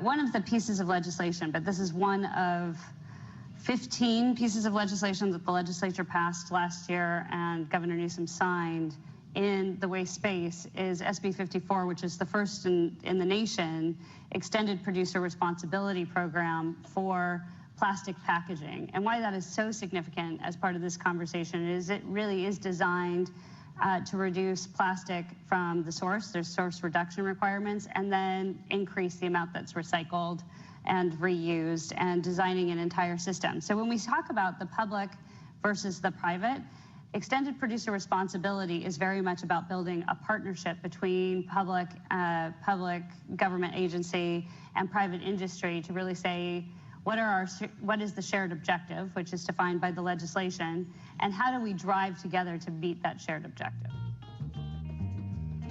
One of the pieces of legislation, but this is one of 15 pieces of legislation that the legislature passed last year and Governor Newsom signed in the waste space, is SB 54, which is the first in the nation extended producer responsibility program for plastic packaging. And why that is so significant as part of this conversation is it really is designed to reduce plastic from the source. There's source reduction requirements, and then increase the amount that's recycled and reused, and designing an entire system. So when we talk about the public versus the private, extended producer responsibility is very much about building a partnership between public government agency and private industry to really say, what is the shared objective, which is defined by the legislation, and how do we drive together to meet that shared objective?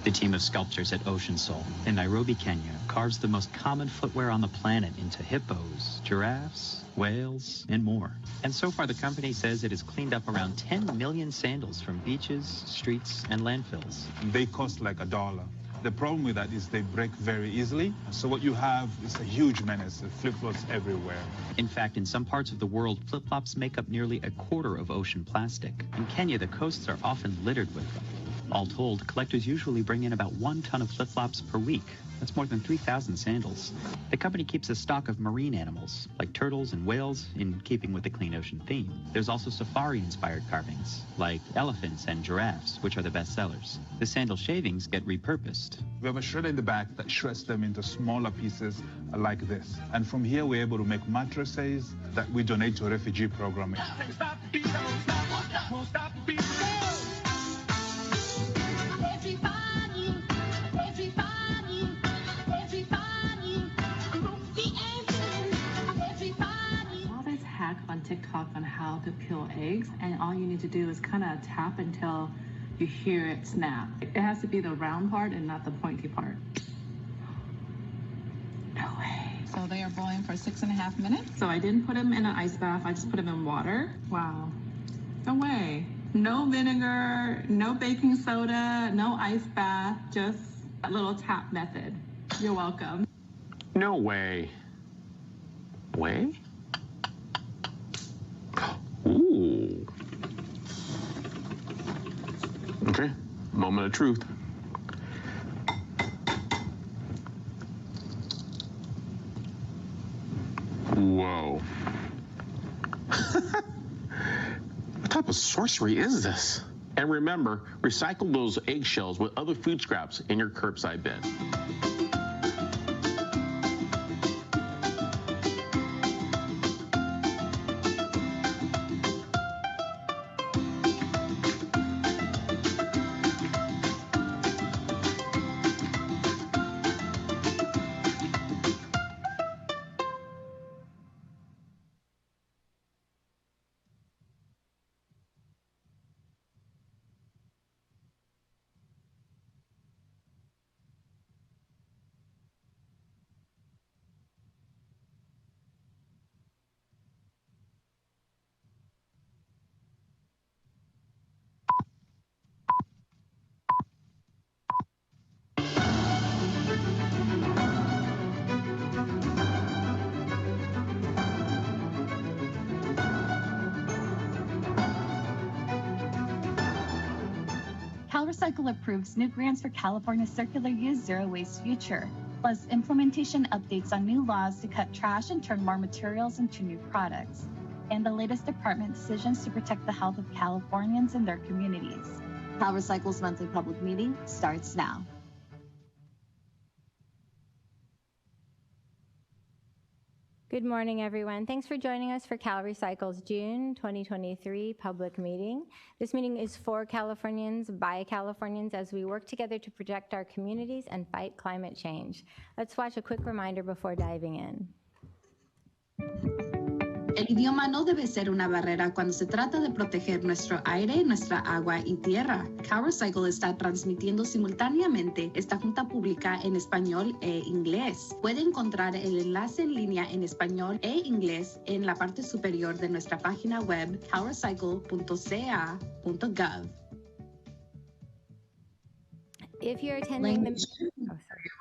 The team of sculptors at Ocean Soul in Nairobi, Kenya, carves the most common footwear on the planet into hippos, giraffes, whales, and more. And so far, the company says it has cleaned up around 10 million sandals from beaches, streets, and landfills. They cost like $1. The problem with that is they break very easily. So what you have is a huge menace. Flip-flops everywhere. In fact, in some parts of the world, flip-flops make up nearly a quarter of ocean plastic. In Kenya, the coasts are often littered with them. All told, collectors usually bring in about 1 ton of flip-flops per week. That's more than 3,000 sandals. The company keeps a stock of marine animals, like turtles and whales, in keeping with the clean ocean theme. There's also safari-inspired carvings, like elephants and giraffes, which are the best sellers. The sandal shavings get repurposed. We have a shredder in the back that shreds them into smaller pieces like this. And from here, we're able to make mattresses that we donate to a refugee program. On TikTok on how to peel eggs, and all you need to do is kind of tap until you hear it snap. It has to be the round part and not the pointy part. No way. So they are boiling for 6.5 minutes. So I didn't put them in an ice bath, I just put them in water. Wow. No way. No vinegar, no baking soda, no ice bath, just a little tap method. You're welcome. No way. Way? Ooh. Okay, moment of truth. Whoa. What type of sorcery is this? And remember, recycle those eggshells with other food scraps in your curbside bin. CalRecycle approves new grants for California's circular use zero waste future, plus implementation updates on new laws to cut trash and turn more materials into new products, and the latest department decisions to protect the health of Californians and their communities. CalRecycle's monthly public meeting starts now. Good morning, everyone. Thanks for joining us for CalRecycle's June 2023 public meeting. This meeting is for Californians, by Californians, as we work together to protect our communities and fight climate change. Let's watch a quick reminder before diving in. El idioma no debe ser una barrera cuando se trata de proteger nuestro aire, nuestra agua y tierra. CalRecycle está transmitiendo simultáneamente esta junta pública en español e inglés. Puede encontrar el enlace en línea en español e inglés en la parte superior de nuestra página web calrecycle.ca.gov. If you're attending the...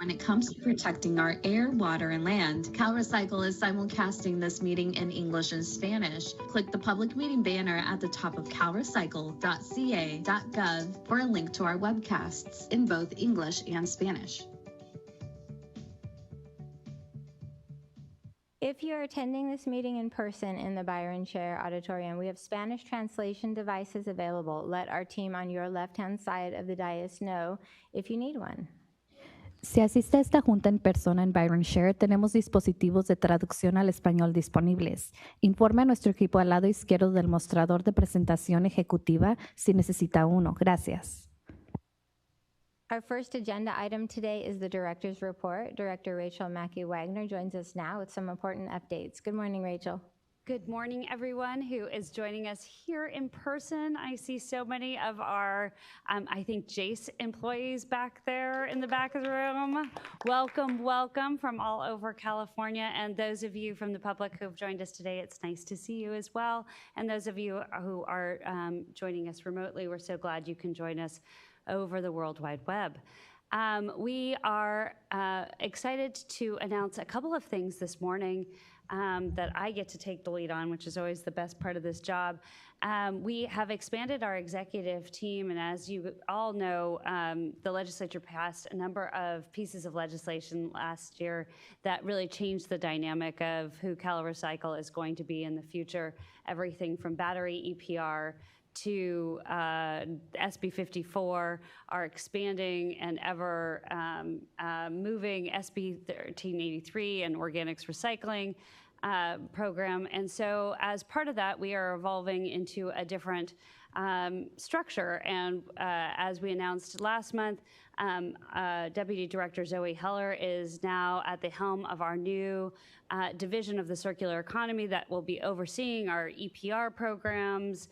When it comes to protecting our air, water, and land, CalRecycle is simulcasting this meeting in English and Spanish. Click the public meeting banner at the top of calrecycle.ca.gov for a link to our webcasts in both English and Spanish. If you're attending this meeting in person in the Byron Share Auditorium, we have Spanish translation devices available. Let our team on your left-hand side of the dais know if you need one. Si asiste a esta junta en persona en Byron Share, tenemos dispositivos de traducción al español disponibles. Informe a nuestro equipo al lado izquierdo del mostrador de presentación ejecutiva si necesita uno. Gracias. Our first agenda item today is the Director's Report. Director Rachel Mackey-Wagner joins us now with some important updates. Good morning, Rachel. Good morning, everyone who is joining us here in person. I see so many of our, I think, Jace employees back there in the back of the room. Welcome, welcome from all over California. And those of you from the public who have joined us today, it's nice to see you as well. And those of you who are joining us remotely, we're so glad you can join us over the World Wide Web. We are excited to announce a couple of things this morning that I get to take the lead on, which is always the best part of this job. We have expanded our executive team, and as you all know, the legislature passed a number of pieces of legislation last year that really changed the dynamic of who CalRecycle is going to be in the future. Everything from battery EPR to SB 54, our expanding and ever moving SB 1383 and organics recycling program. And so as part of that, we are evolving into a different structure. And as we announced last month, Deputy Director Zoe Heller is now at the helm of our new division of the circular economy that will be overseeing our EPR programs.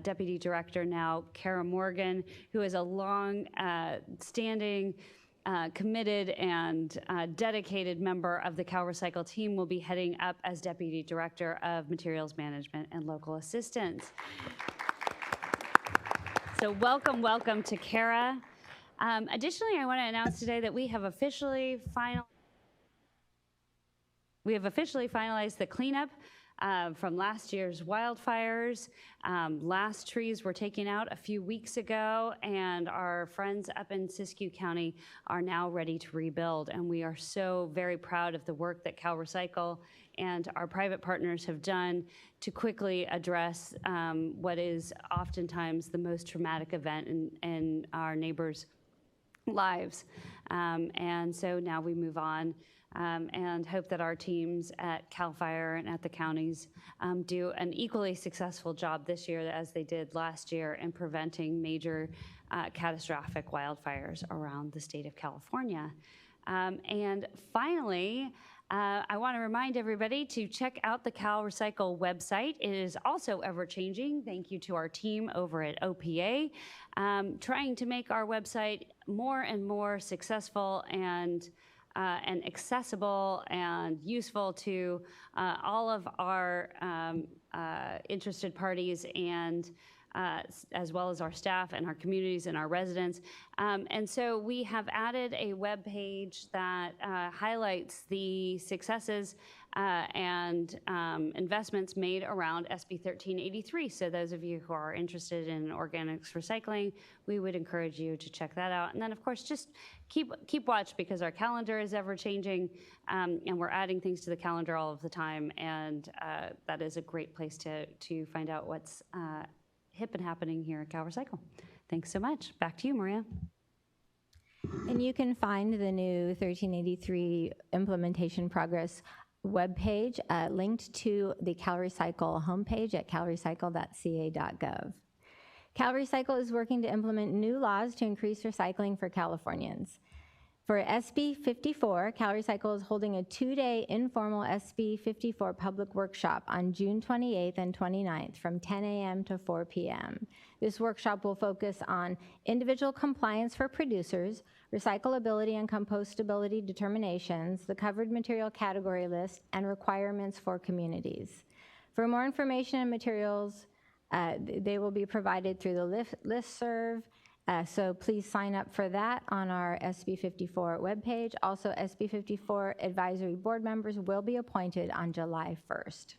Deputy Director now, Kara Morgan, who is a long-standing, committed, and dedicated member of the CalRecycle team, will be heading up as Deputy Director of Materials Management and Local Assistance. So welcome, welcome to Kara. Additionally, I want to announce today that we have officially finalized the cleanup from last year's wildfires. Last trees were taken out a few weeks ago, and our friends up in Siskiyou County are now ready to rebuild. And we are so very proud of the work that CalRecycle and our private partners have done to quickly address what is oftentimes the most traumatic event in our neighbors' lives. And so now we move on. And hope that our teams at CAL FIRE and at the counties do an equally successful job this year as they did last year in preventing major catastrophic wildfires around the state of California. And finally, I want to remind everybody to check out the CalRecycle website. It is also ever-changing. Thank you to our team over at OPA, trying to make our website more and more successful and accessible and useful to all of our interested parties, and as well as our staff and our communities and our residents. And so we have added a web page that highlights the successes and investments made around SB 1383. So those of you who are interested in organics recycling, we would encourage you to check that out. And then, of course, just keep watch, because our calendar is ever changing, and we're adding things to the calendar all of the time. And that is a great place to find out what's hip and happening here at CalRecycle. Thanks so much. Back to you, Maria. And you can find the new 1383 implementation progress webpage linked to the CalRecycle homepage at calrecycle.ca.gov. CalRecycle is working to implement new laws to increase recycling for Californians. For SB 54, CalRecycle is holding a 2-day informal SB 54 public workshop on June 28th and 29th from 10 a.m. to 4 p.m. This workshop will focus on individual compliance for producers, recyclability and compostability determinations, the covered material category list, and requirements for communities. For more information and materials They will be provided through the listserv. So please sign up for that on our SB 54 webpage. Also, SB 54 advisory board members will be appointed on July 1st.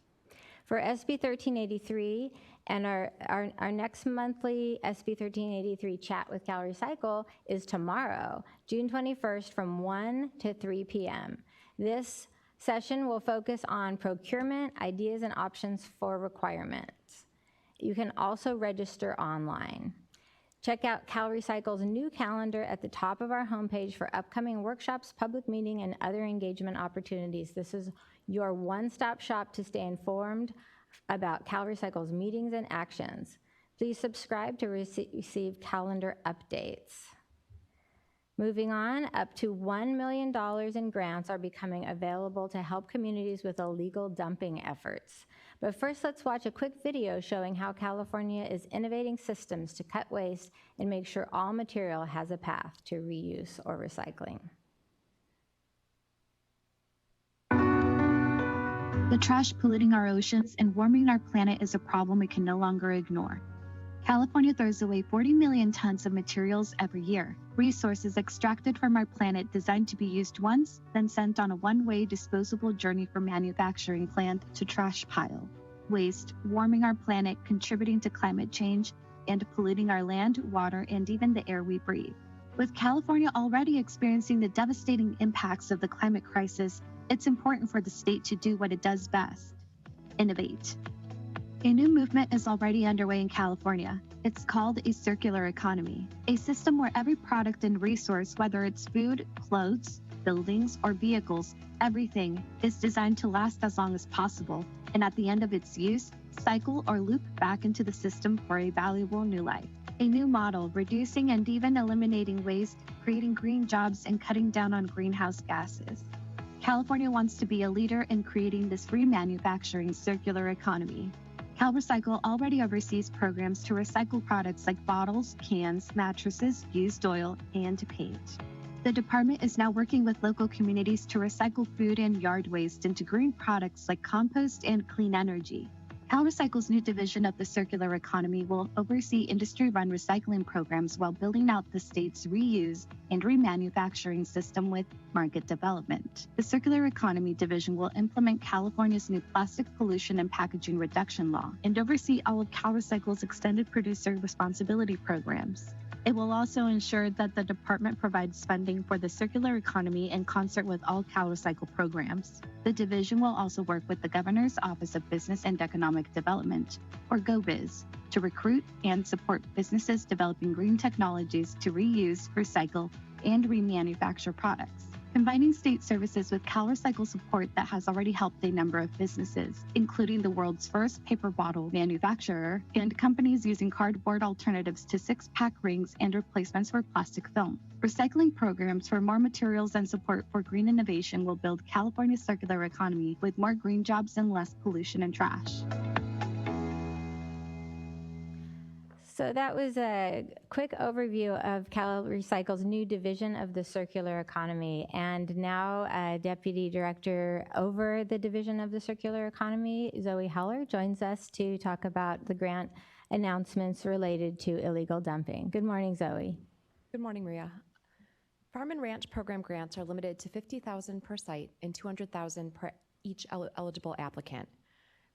For SB 1383 and our next monthly SB 1383 chat with CalRecycle is tomorrow, June 21st from 1 to 3 p.m. This session will focus on procurement, ideas, and options for requirements. You can also register online. Check out CalRecycle's new calendar at the top of our homepage for upcoming workshops, public meeting, and other engagement opportunities. This is your one-stop shop to stay informed about CalRecycle's meetings and actions. Please subscribe to receive calendar updates. Moving on, up to $1 million in grants are becoming available to help communities with illegal dumping efforts. But first, let's watch a quick video showing how California is innovating systems to cut waste and make sure all material has a path to reuse or recycling. The trash polluting our oceans and warming our planet is a problem we can no longer ignore. California throws away 40 million tons of materials every year, resources extracted from our planet designed to be used once, then sent on a one-way disposable journey from manufacturing plant to trash pile. Waste, warming our planet, contributing to climate change, and polluting our land, water, and even the air we breathe. With California already experiencing the devastating impacts of the climate crisis, it's important for the state to do what it does best: innovate. A new movement is already underway in California. It's called a circular economy, a system where every product and resource, whether it's food, clothes, buildings, or vehicles, everything is designed to last as long as possible, and at the end of its use, cycle or loop back into the system for a valuable new life. A new model, reducing and even eliminating waste, creating green jobs, and cutting down on greenhouse gases. California wants to be a leader in creating this remanufacturing circular economy. CalRecycle already oversees programs to recycle products like bottles, cans, mattresses, used oil, and paint. The department is now working with local communities to recycle food and yard waste into green products like compost and clean energy. CalRecycle's new division of the circular economy will oversee industry-run recycling programs while building out the state's reuse and remanufacturing system with market development. The Circular Economy Division will implement California's new plastic pollution and packaging reduction law and oversee all of CalRecycle's extended producer responsibility programs. It will also ensure that the department provides funding for the circular economy in concert with all CalRecycle programs. The division will also work with the Governor's Office of Business and Economic Development, or GoBiz, to recruit and support businesses developing green technologies to reuse, recycle, and remanufacture products. Combining state services with CalRecycle support that has already helped a number of businesses, including the world's first paper bottle manufacturer and companies using cardboard alternatives to six-pack rings and replacements for plastic film. Recycling programs for more materials and support for green innovation will build California's circular economy with more green jobs and less pollution and trash. So that was a quick overview of CalRecycle's new division of the circular economy. And now Deputy Director over the division of the circular economy, Zoe Heller, joins us to talk about the grant announcements related to illegal dumping. Good morning, Zoe. Good morning, Maria. Farm and Ranch Program grants are limited to $50,000 per site and $200,000 per each eligible applicant.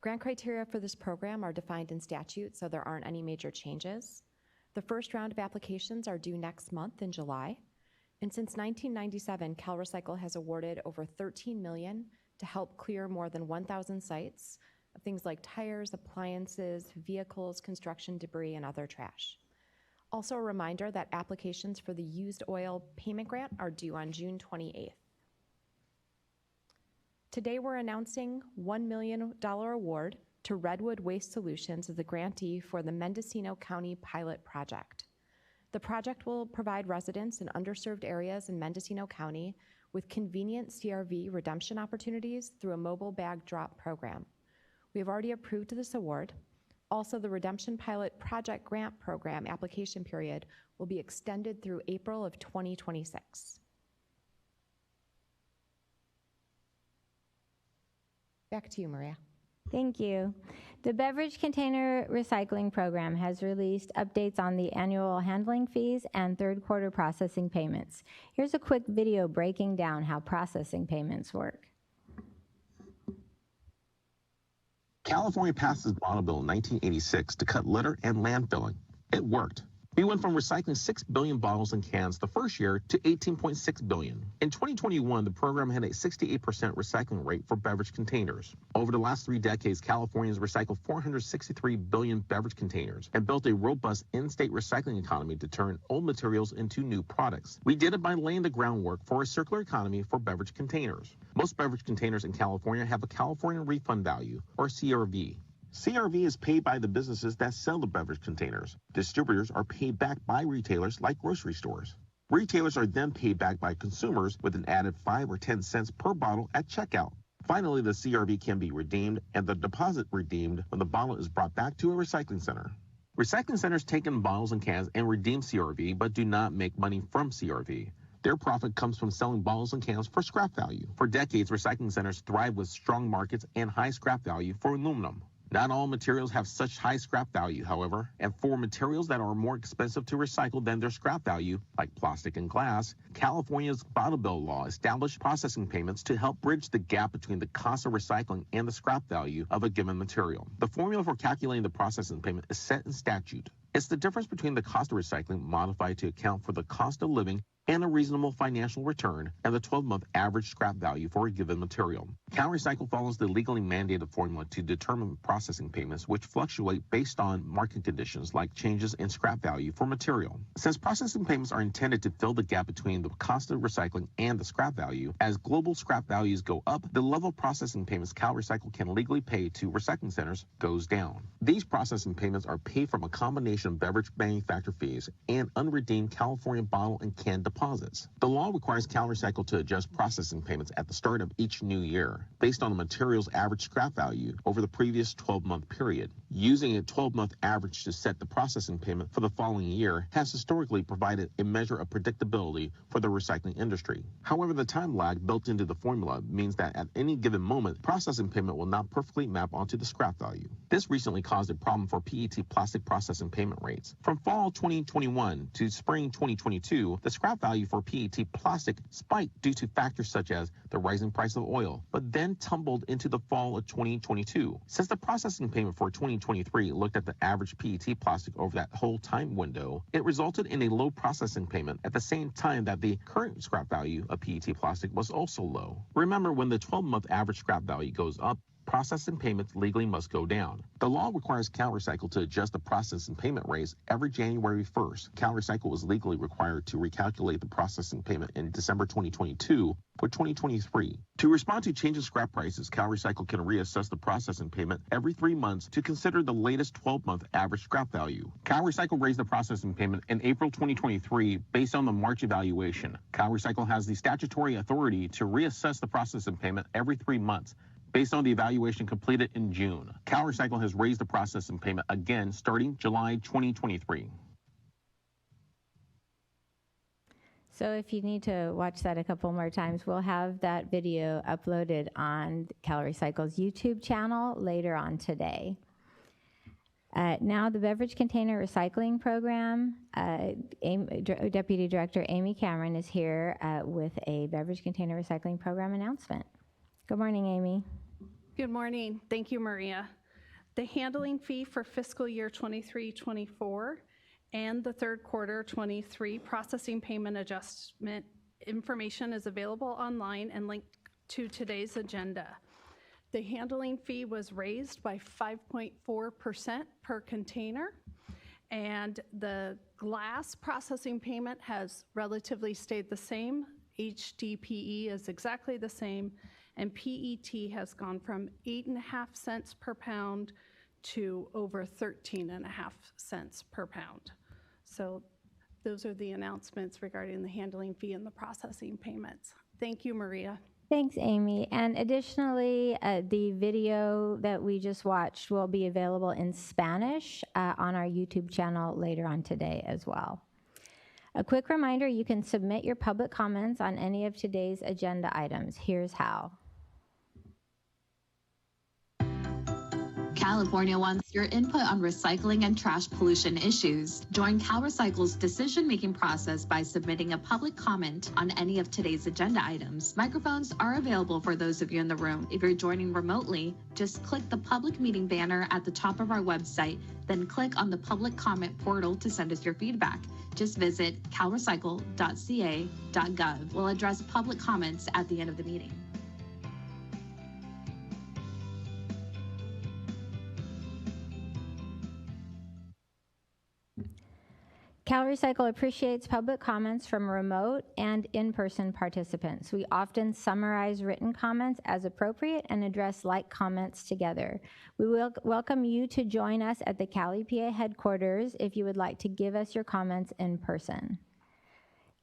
Grant criteria for this program are defined in statute, so there aren't any major changes. The first round of applications are due next month in July. And since 1997, CalRecycle has awarded over $13 million to help clear more than 1,000 sites of things like tires, appliances, vehicles, construction debris, and other trash. Also a reminder that applications for the used oil payment grant are due on June 28th. Today we're announcing $1 million award to Redwood Waste Solutions as the grantee for the Mendocino County Pilot Project. The project will provide residents in underserved areas in Mendocino County with convenient CRV redemption opportunities through a mobile bag drop program. We have already approved this award. Also, the Redemption Pilot Project Grant Program application period will be extended through April of 2026. Back to you, Maria. Thank you. The Beverage Container Recycling Program has released updates on the annual handling fees and third quarter processing payments. Here's a quick video breaking down how processing payments work. California passed its bottle bill in 1986 to cut litter and landfilling. It worked. We went from recycling 6 billion bottles and cans the first year to 18.6 billion. In 2021, the program had a 68% recycling rate for beverage containers. Over the last 3 decades, Californians recycled 463 billion beverage containers and built a robust in-state recycling economy to turn old materials into new products. We did it by laying the groundwork for a circular economy for beverage containers. Most beverage containers in California have a California Refund Value, or CRV. CRV is paid by the businesses that sell the beverage containers. Distributors are paid back by retailers like grocery stores. Retailers are then paid back by consumers with an added 5 or 10 cents per bottle at checkout. Finally, the CRV can be redeemed and the deposit redeemed when the bottle is brought back to a recycling center. Recycling centers take in bottles and cans and redeem CRV, but do not make money from CRV. Their profit comes from selling bottles and cans for scrap value. For decades, recycling centers thrive with strong markets and high scrap value for aluminum. Not all materials have such high scrap value, however, and for materials that are more expensive to recycle than their scrap value, like plastic and glass, California's bottle bill law established processing payments to help bridge the gap between the cost of recycling and the scrap value of a given material. The formula for calculating the processing payment is set in statute. It's the difference between the cost of recycling modified to account for the cost of living and a reasonable financial return, and the 12-month average scrap value for a given material. CalRecycle follows the legally mandated formula to determine processing payments, which fluctuate based on market conditions like changes in scrap value for material. Since processing payments are intended to fill the gap between the cost of recycling and the scrap value, as global scrap values go up, the level of processing payments CalRecycle can legally pay to recycling centers goes down. These processing payments are paid from a combination of beverage manufacturer fees and unredeemed California bottle and can deposits. The law requires CalRecycle to adjust processing payments at the start of each new year, based on the material's average scrap value over the previous 12-month period. Using a 12-month average to set the processing payment for the following year has historically provided a measure of predictability for the recycling industry. However, the time lag built into the formula means that at any given moment, processing payment will not perfectly map onto the scrap value. This recently caused a problem for PET plastic processing payment rates. From fall 2021 to spring 2022, the scrap value for PET plastic spiked due to factors such as the rising price of oil, but then tumbled into the fall of 2022. Since the processing payment for 2023 looked at the average PET plastic over that whole time window, it resulted in a low processing payment at the same time that the current scrap value of PET plastic was also low. Remember, when the 12-month average scrap value goes up, processing payments legally must go down. The law requires CalRecycle to adjust the processing payment rates every January 1st. CalRecycle was legally required to recalculate the processing payment in December 2022 for 2023. To respond to changing scrap prices, CalRecycle can reassess the processing payment every 3 months to consider the latest 12-month average scrap value. CalRecycle raised the processing payment in April 2023 based on the March evaluation. CalRecycle has the statutory authority to reassess the processing payment every 3 months, based on the evaluation completed in June. CalRecycle has raised the processing payment again starting July 2023. So if you need to watch that a couple more times, we'll have that video uploaded on CalRecycle's YouTube channel later on today. Now the Beverage Container Recycling Program, Deputy Director Amy Cameron is here with a Beverage Container Recycling Program announcement. Good morning, Amy. Good morning. Thank you, Maria. The handling fee for fiscal year 23-24 and the third quarter 23 processing payment adjustment information is available online and linked to today's agenda. The handling fee was raised by 5.4% per container, and the glass processing payment has relatively stayed the same. HDPE is exactly the same, and PET has gone from 8.5 cents per pound to over 13.5 cents per pound. So those are the announcements regarding the handling fee and the processing payments. Thank you, Maria. Thanks, Amy. And additionally, the video that we just watched will be available in Spanish on our YouTube channel later on today as well. A quick reminder, you can submit your public comments on any of today's agenda items. Here's how. California wants your input on recycling and trash pollution issues. Join CalRecycle's decision-making process by submitting a public comment on any of today's agenda items. Microphones are available for those of you in the room. If you're joining remotely, just click the public meeting banner at the top of our website, then click on the public comment portal to send us your feedback. Just visit calrecycle.ca.gov. We'll address public comments at the end of the meeting. CalRecycle appreciates public comments from remote and in-person participants. We often summarize written comments as appropriate and address like comments together. We will welcome you to join us at the Cal EPA headquarters if you would like to give us your comments in person.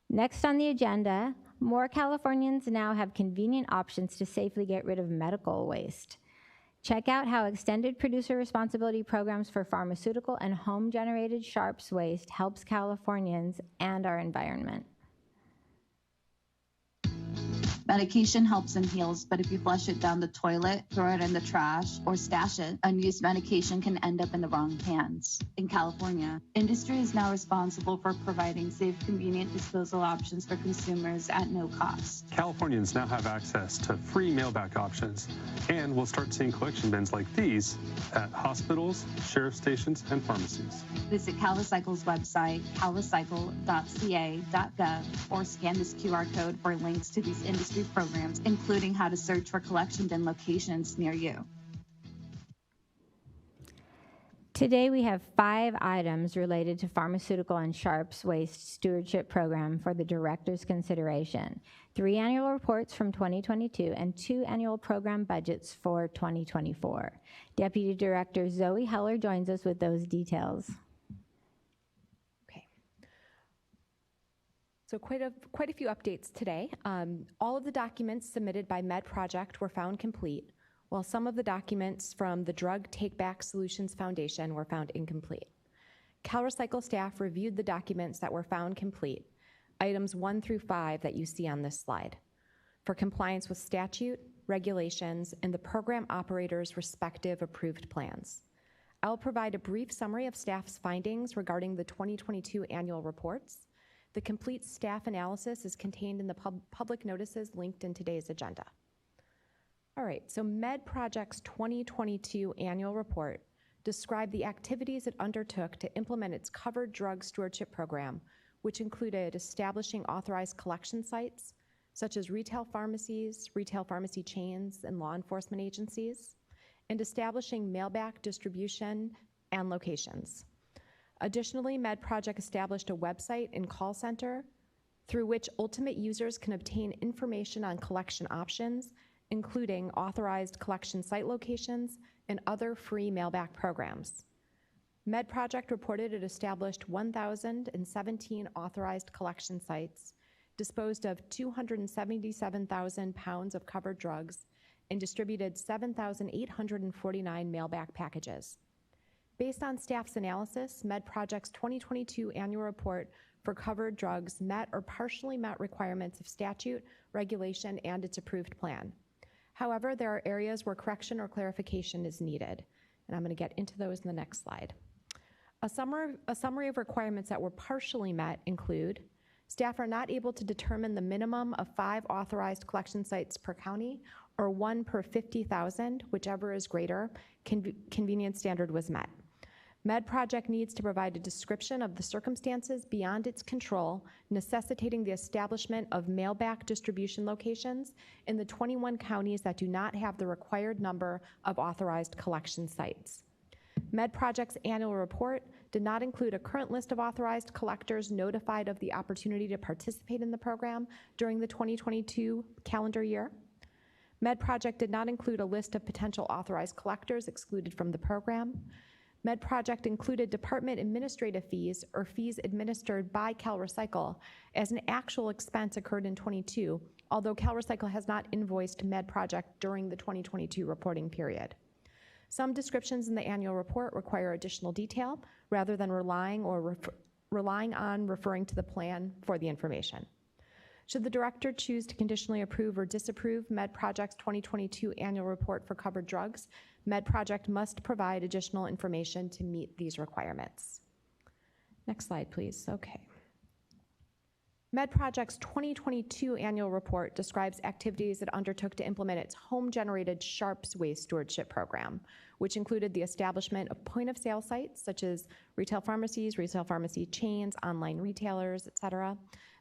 Next on the agenda, more Californians now have convenient options to safely get rid of medical waste. Check out how extended producer responsibility programs for pharmaceutical and home-generated sharps waste helps Californians and our environment. Medication helps and heals, but if you flush it down the toilet, throw it in the trash, or stash it, unused medication can end up in the wrong hands. In California, industry is now responsible for providing safe, convenient disposal options for consumers at no cost. Californians now have access to free mail-back options, and we'll start seeing collection bins like these at hospitals, sheriff stations, and pharmacies. Visit CalRecycle's website, calrecycle.ca.gov, or scan this QR code for links to these industry programs, including how to search for collection bin locations near you. Today we have 5 items related to pharmaceutical and sharps waste stewardship program for the director's consideration. 3 annual reports from 2022 and 2 annual program budgets for 2024. Deputy Director Zoe Heller joins us with those details. So quite a few updates today. All of the documents submitted by MedProject were found complete, while some of the documents from the Drug Take-Back Solutions Foundation were found incomplete. CalRecycle staff reviewed the documents that were found complete, items 1 through 5 that you see on this slide, for compliance with statute, regulations, and the program operator's respective approved plans. I'll provide a brief summary of staff's findings regarding the 2022 annual reports. The complete staff analysis is contained in the public notices linked in today's agenda. All right, so MedProject's 2022 annual report described the activities it undertook to implement its covered drug stewardship program, which included establishing authorized collection sites, such as retail pharmacies, retail pharmacy chains, and law enforcement agencies, and establishing mail-back distribution and locations. Additionally, MedProject established a website and call center through which ultimate users can obtain information on collection options, including authorized collection site locations and other free mail-back programs. MedProject reported it established 1,017 authorized collection sites, disposed of 277,000 pounds of covered drugs, and distributed 7,849 mail-back packages. Based on staff's analysis, MedProject's 2022 annual report for covered drugs met or partially met requirements of statute, regulation, and its approved plan. However, there are areas where correction or clarification is needed, and I'm going to get into those in the next slide. A summary of requirements that were partially met include: staff are not able to determine the minimum of 5 authorized collection sites per county, or 1 per 50,000, whichever is greater. Convenience standard was met. MedProject needs to provide a description of the circumstances beyond its control, necessitating the establishment of mail-back distribution locations in the 21 counties that do not have the required number of authorized collection sites. MedProject's annual report did not include a current list of authorized collectors notified of the opportunity to participate in the program during the 2022 calendar year. MedProject did not include a list of potential authorized collectors excluded from the program. MedProject included department administrative fees or fees administered by CalRecycle as an actual expense occurred in 22, although CalRecycle has not invoiced MedProject during the 2022 reporting period. Some descriptions in the annual report require additional detail rather than relying on referring to the plan for the information. Should the director choose to conditionally approve or disapprove MedProject's 2022 annual report for covered drugs, MedProject must provide additional information to meet these requirements. Next slide, please. Okay. MedProject's 2022 annual report describes activities it undertook to implement its home-generated sharps waste stewardship program, which included the establishment of point-of-sale sites such as retail pharmacy chains, online retailers, et cetera,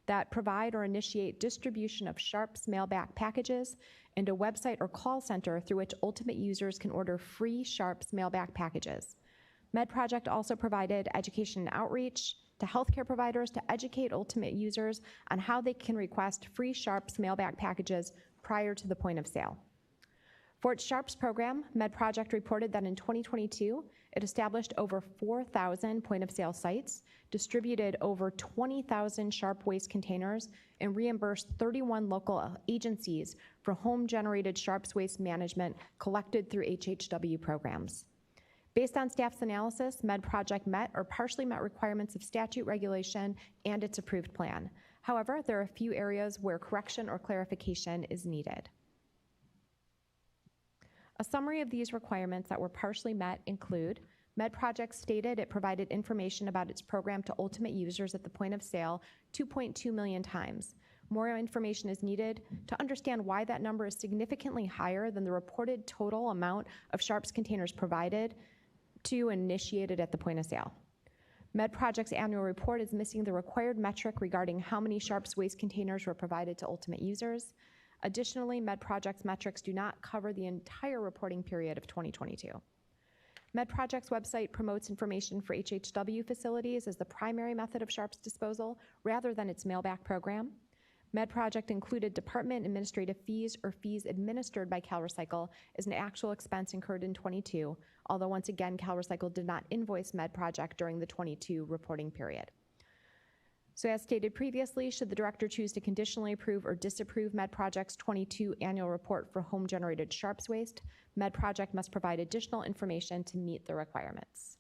that provide or initiate distribution of sharps mailback packages, and a website or call center through which ultimate users can order free sharps mailback packages. MedProject also provided education and outreach to healthcare providers to educate ultimate users on how they can request free sharps mailback packages prior to the point of sale. For its sharps program, MedProject reported that in 2022, it established over 4,000 point-of-sale sites, distributed over 20,000 sharp waste containers, and reimbursed 31 local agencies for home-generated sharps waste management collected through HHW programs. Based on staff's analysis, MedProject met or partially met requirements of statute, regulation, and its approved plan. However, there are a few areas where correction or clarification is needed. A summary of these requirements that were partially met include: MedProject stated it provided information about its program to ultimate users at the point of sale 2.2 million times. More information is needed to understand why that number is significantly higher than the reported total amount of sharps containers provided to initiated at the point of sale. MedProject's annual report is missing the required metric regarding how many sharps waste containers were provided to ultimate users. Additionally, MedProject's metrics do not cover the entire reporting period of 2022. MedProject's website promotes information for HHW facilities as the primary method of sharps disposal rather than its mailback program. MedProject included department administrative fees or fees administered by CalRecycle as an actual expense incurred in 22, although once again, CalRecycle did not invoice MedProject during the 22 reporting period. So as stated previously, should the director choose to conditionally approve or disapprove MedProject's 22 annual report for home-generated sharps waste, MedProject must provide additional information to meet the requirements.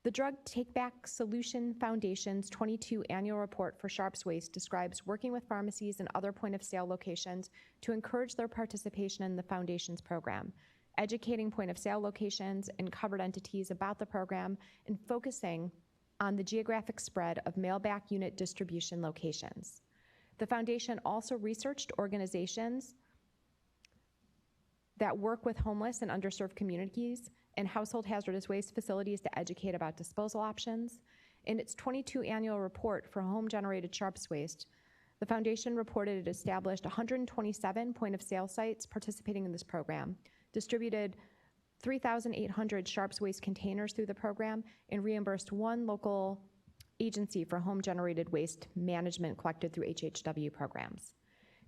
The Drug Take-Back Solution Foundation's 22 annual report for sharps waste describes working with pharmacies and other point-of-sale locations to encourage their participation in the foundation's program, educating point-of-sale locations and covered entities about the program, and focusing on the geographic spread of mailback unit distribution locations. The foundation also researched organizations that work with homeless and underserved communities and household hazardous waste facilities to educate about disposal options. In its 22 annual report for home-generated sharps waste, the foundation reported it established 127 point-of-sale sites participating in this program, distributed 3,800 sharps waste containers through the program, and reimbursed one local agency for home-generated waste management collected through HHW programs.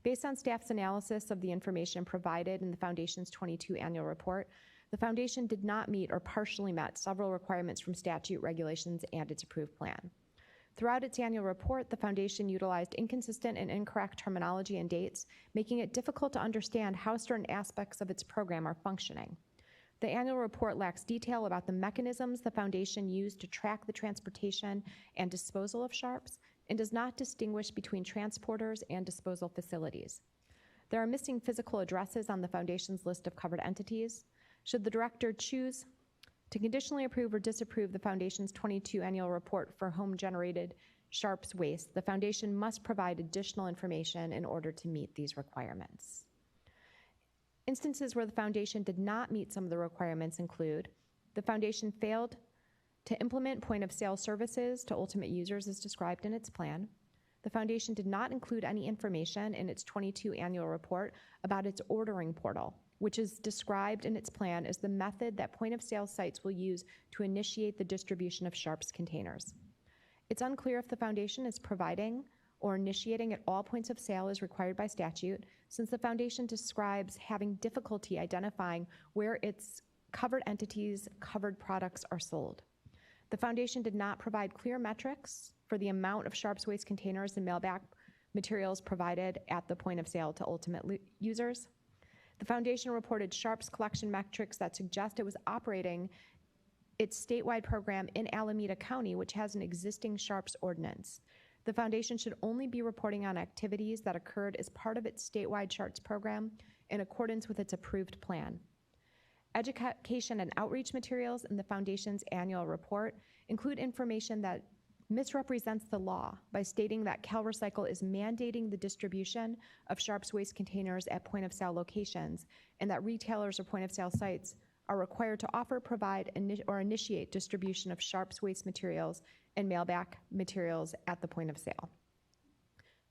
Based on staff's analysis of the information provided in the foundation's 22 annual report, the foundation did not meet or partially met several requirements from statute, regulations, and its approved plan. Throughout its annual report, the foundation utilized inconsistent and incorrect terminology and dates, making it difficult to understand how certain aspects of its program are functioning. The annual report lacks detail about the mechanisms the foundation used to track the transportation and disposal of sharps, and does not distinguish between transporters and disposal facilities. There are missing physical addresses on the foundation's list of covered entities. Should the director choose to conditionally approve or disapprove the foundation's 22 annual report for home-generated sharps waste, the foundation must provide additional information in order to meet these requirements. Instances where the foundation did not meet some of the requirements include: the foundation failed to implement point-of-sale services to ultimate users as described in its plan. The foundation did not include any information in its 22 annual report about its ordering portal, which is described in its plan as the method that point-of-sale sites will use to initiate the distribution of sharps containers. It's unclear if the foundation is providing or initiating at all points of sale as required by statute, since the foundation describes having difficulty identifying where its covered entities' covered products are sold. The foundation did not provide clear metrics for the amount of sharps waste containers and mailback materials provided at the point of sale to ultimate users. The foundation reported sharps collection metrics that suggest it was operating its statewide program in Alameda County, which has an existing sharps ordinance. The foundation should only be reporting on activities that occurred as part of its statewide sharps program in accordance with its approved plan. Education and outreach materials in the Foundation's annual report include information that misrepresents the law by stating that CalRecycle is mandating the distribution of sharps waste containers at point-of-sale locations, and that retailers or point-of-sale sites are required to offer, provide, or initiate distribution of sharps waste materials and mail-back materials at the point of sale.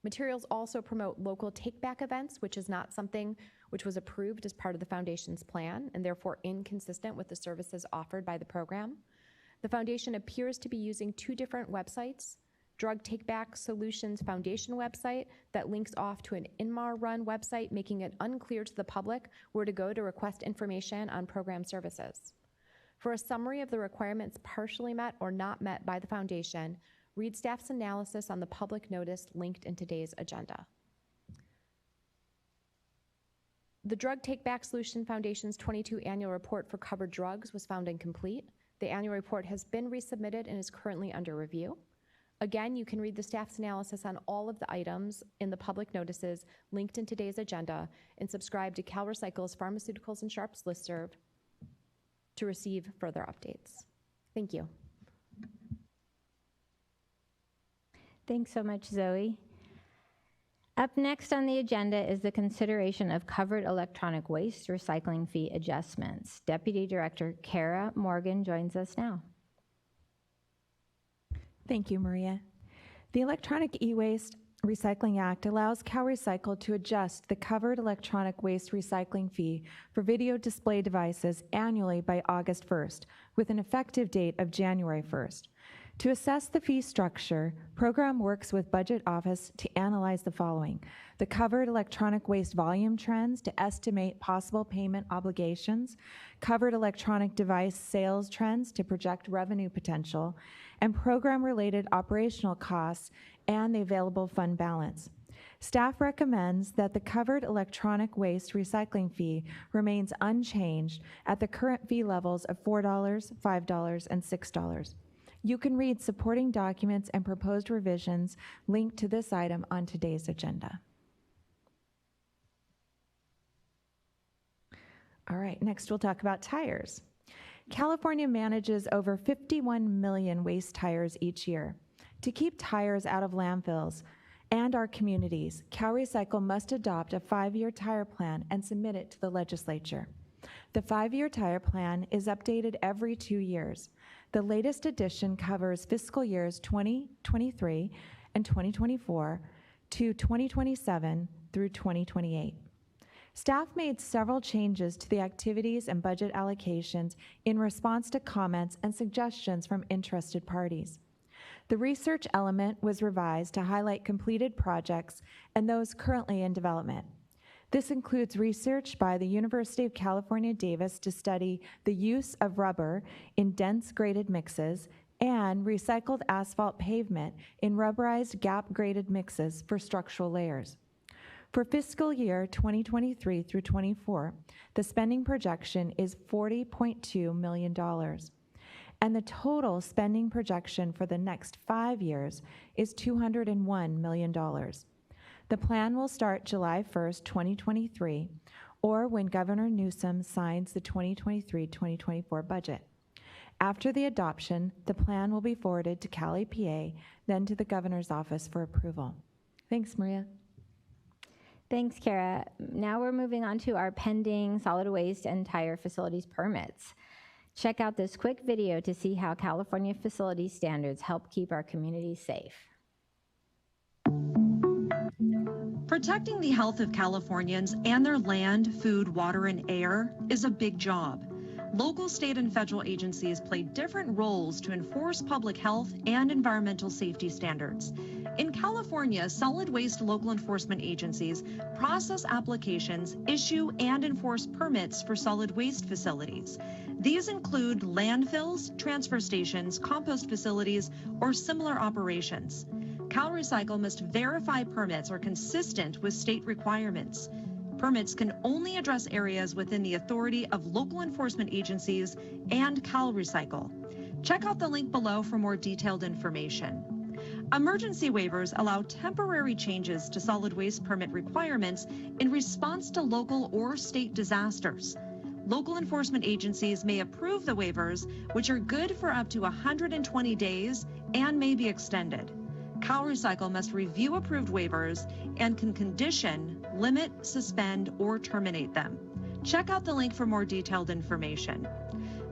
Materials also promote local take-back events, which is not something which was approved as part of the Foundation's plan and therefore inconsistent with the services offered by the program. The Foundation appears to be using two different websites: Drug Take-Back Solutions Foundation website that links off to an Inmar-run website, making it unclear to the public where to go to request information on program services. For a summary of the requirements partially met or not met by the Foundation, read staff's analysis on the public notice linked in today's agenda. The Drug Take-Back Solution Foundation's 22 annual report for covered drugs was found incomplete. The annual report has been resubmitted and is currently under review. Again, you can read the staff's analysis on all of the items in the public notices linked in today's agenda and subscribe to CalRecycle's Pharmaceuticals and Sharps listserv to receive further updates. Thank you. Thanks so much, Zoe. Up next on the agenda is the consideration of covered electronic waste recycling fee adjustments. Deputy Director Kara Morgan joins us now. Thank you, Maria. The Electronic E-Waste Recycling Act allows CalRecycle to adjust the covered electronic waste recycling fee for video display devices annually by August 1st, with an effective date of January 1st. To assess the fee structure, program works with Budget Office to analyze the following: the covered electronic waste volume trends to estimate possible payment obligations, covered electronic device sales trends to project revenue potential, and program-related operational costs and the available fund balance. Staff recommends that the covered electronic waste recycling fee remains unchanged at the current fee levels of $4, $5, and $6. You can read supporting documents and proposed revisions linked to this item on today's agenda. All right, next we'll talk about tires. California manages over 51 million waste tires each year. To keep tires out of landfills and our communities, CalRecycle must adopt a 5-year tire plan and submit it to the legislature. The 5-year tire plan is updated every 2 years. The latest edition covers fiscal years 2023 and 2024 to 2027 through 2028. Staff made several changes to the activities and budget allocations in response to comments and suggestions from interested parties. The research element was revised to highlight completed projects and those currently in development. This includes research by the University of California, Davis to study the use of rubber in dense graded mixes and recycled asphalt pavement in rubberized gap-graded mixes for structural layers. For fiscal year 2023 through 24, the spending projection is $40.2 million, and the total spending projection for the next 5 years is $201 million. The plan will start July 1st, 2023, or when Governor Newsom signs the 2023-2024 budget. After the adoption, the plan will be forwarded to Cal EPA, then to the Governor's office for approval. Thanks, Maria. Thanks, Kara. Now we're moving on to our pending solid waste and tire facilities permits. Check out this quick video to see how California facility standards help keep our communities safe. Protecting the health of Californians and their land, food, water, and air is a big job. Local, state, and federal agencies play different roles to enforce public health and environmental safety standards. In California, solid waste local enforcement agencies process applications, issue, and enforce permits for solid waste facilities. These include landfills, transfer stations, compost facilities, or similar operations. CalRecycle must verify permits are consistent with state requirements. Permits can only address areas within the authority of local enforcement agencies and CalRecycle. Check out the link below for more detailed information. Emergency waivers allow temporary changes to solid waste permit requirements in response to local or state disasters. Local enforcement agencies may approve the waivers, which are good for up to 120 days and may be extended. CalRecycle must review approved waivers and can condition, limit, suspend, or terminate them. Check out the link for more detailed information.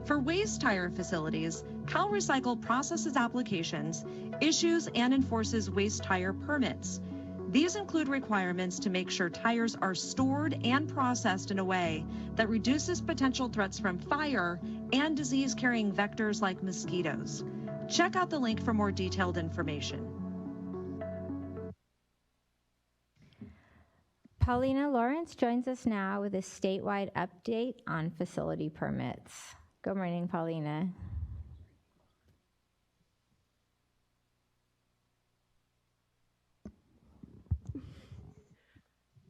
For waste tire facilities, CalRecycle processes applications, issues and enforces waste tire permits. These include requirements to make sure tires are stored and processed in a way that reduces potential threats from fire and disease-carrying vectors like mosquitoes. Check out the link for more detailed information. Paulina Lawrence joins us now with a statewide update on facility permits. Good morning, Paulina.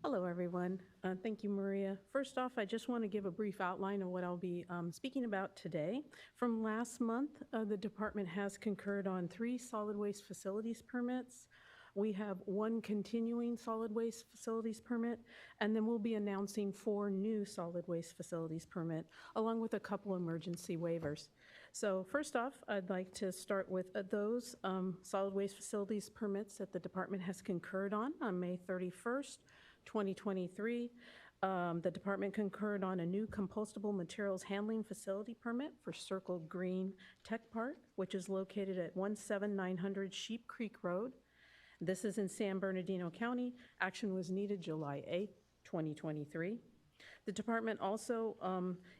Hello, everyone. Thank you, Maria. First off, I just want to give a brief outline of what I'll be speaking about today. From last month, the department has concurred on 3 solid waste facilities permits. We have 1 continuing solid waste facilities permit, and then we'll be announcing 4 new solid waste facilities permit, along with a couple emergency waivers. So first off, I'd like to start with those solid waste facilities permits that the department has concurred on May 31st, 2023. The department concurred on a new compostable materials handling facility permit for Circle Green Tech Park, which is located at 17900 Sheep Creek Road. This is in San Bernardino County. Action was needed July 8th, 2023. The department also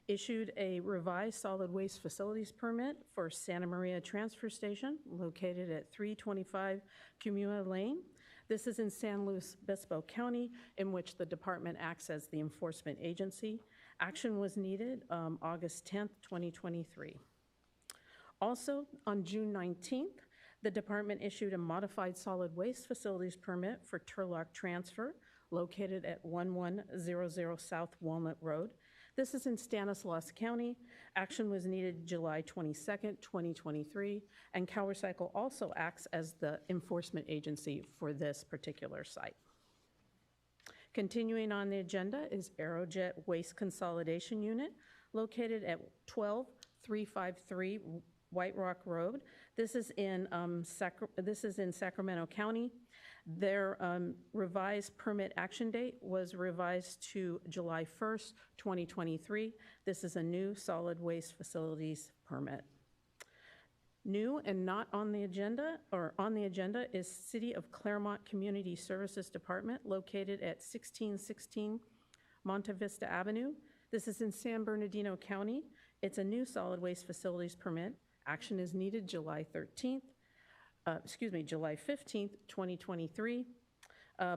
issued a revised solid waste facilities permit for Santa Maria Transfer Station, located at 325 Cumua Lane. This is in San Luis Obispo County, in which the department acts as the enforcement agency. Action was needed August 10th, 2023. Also, on June 19th, the department issued a modified solid waste facilities permit for Turlock Transfer, located at 1100 South Walnut Road. This is in Stanislaus County. Action was needed July 22nd, 2023, and CalRecycle also acts as the enforcement agency for this particular site. Continuing on the agenda is Aerojet Waste Consolidation Unit, located at 12353 White Rock Road. This is in Sacramento County. Their revised permit action date was revised to July 1st, 2023. This is a new solid waste facilities permit. New and not on the agenda, or on the agenda, is City of Claremont Community Services Department, located at 1616 Monte Vista Avenue. This is in San Bernardino County. It's a new solid waste facilities permit. Action is needed July 15th, 2023.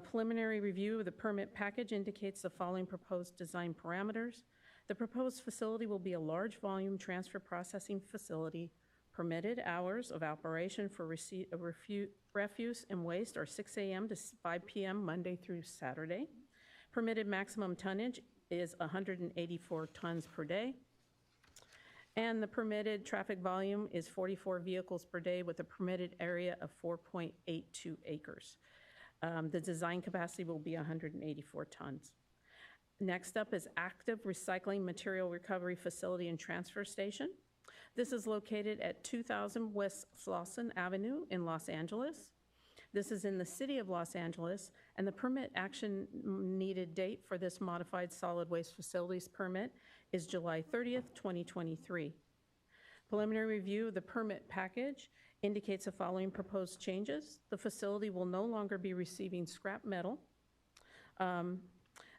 Preliminary review of the permit package indicates the following proposed design parameters. The proposed facility will be a large volume transfer processing facility. Permitted hours of operation for receipt of refuse and waste are 6 a.m. to 5 p.m. Monday through Saturday. Permitted maximum tonnage is 184 tons per day. And the permitted traffic volume is 44 vehicles per day with a permitted area of 4.82 acres. The design capacity will be 184 tons. Next up is Active Recycling Material Recovery Facility and Transfer Station. This is located at 2000 West Slauson Avenue in Los Angeles. This is in the city of Los Angeles, and the permit action needed date for this modified solid waste facilities permit is July 30th, 2023. Preliminary review of the permit package indicates the following proposed changes. The facility will no longer be receiving scrap metal.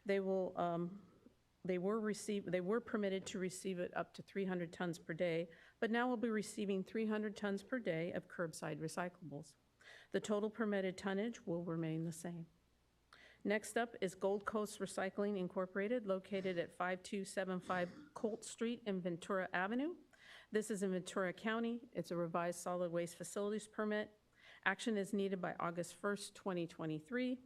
They were permitted to receive it up to 300 tons per day, but now will be receiving 300 tons per day of curbside recyclables. The total permitted tonnage will remain the same. Next up is Gold Coast Recycling Incorporated, located at 5275 Colt Street and Ventura Avenue. This is in Ventura County. It's a revised solid waste facilities permit. Action is needed by August 1st, 2023.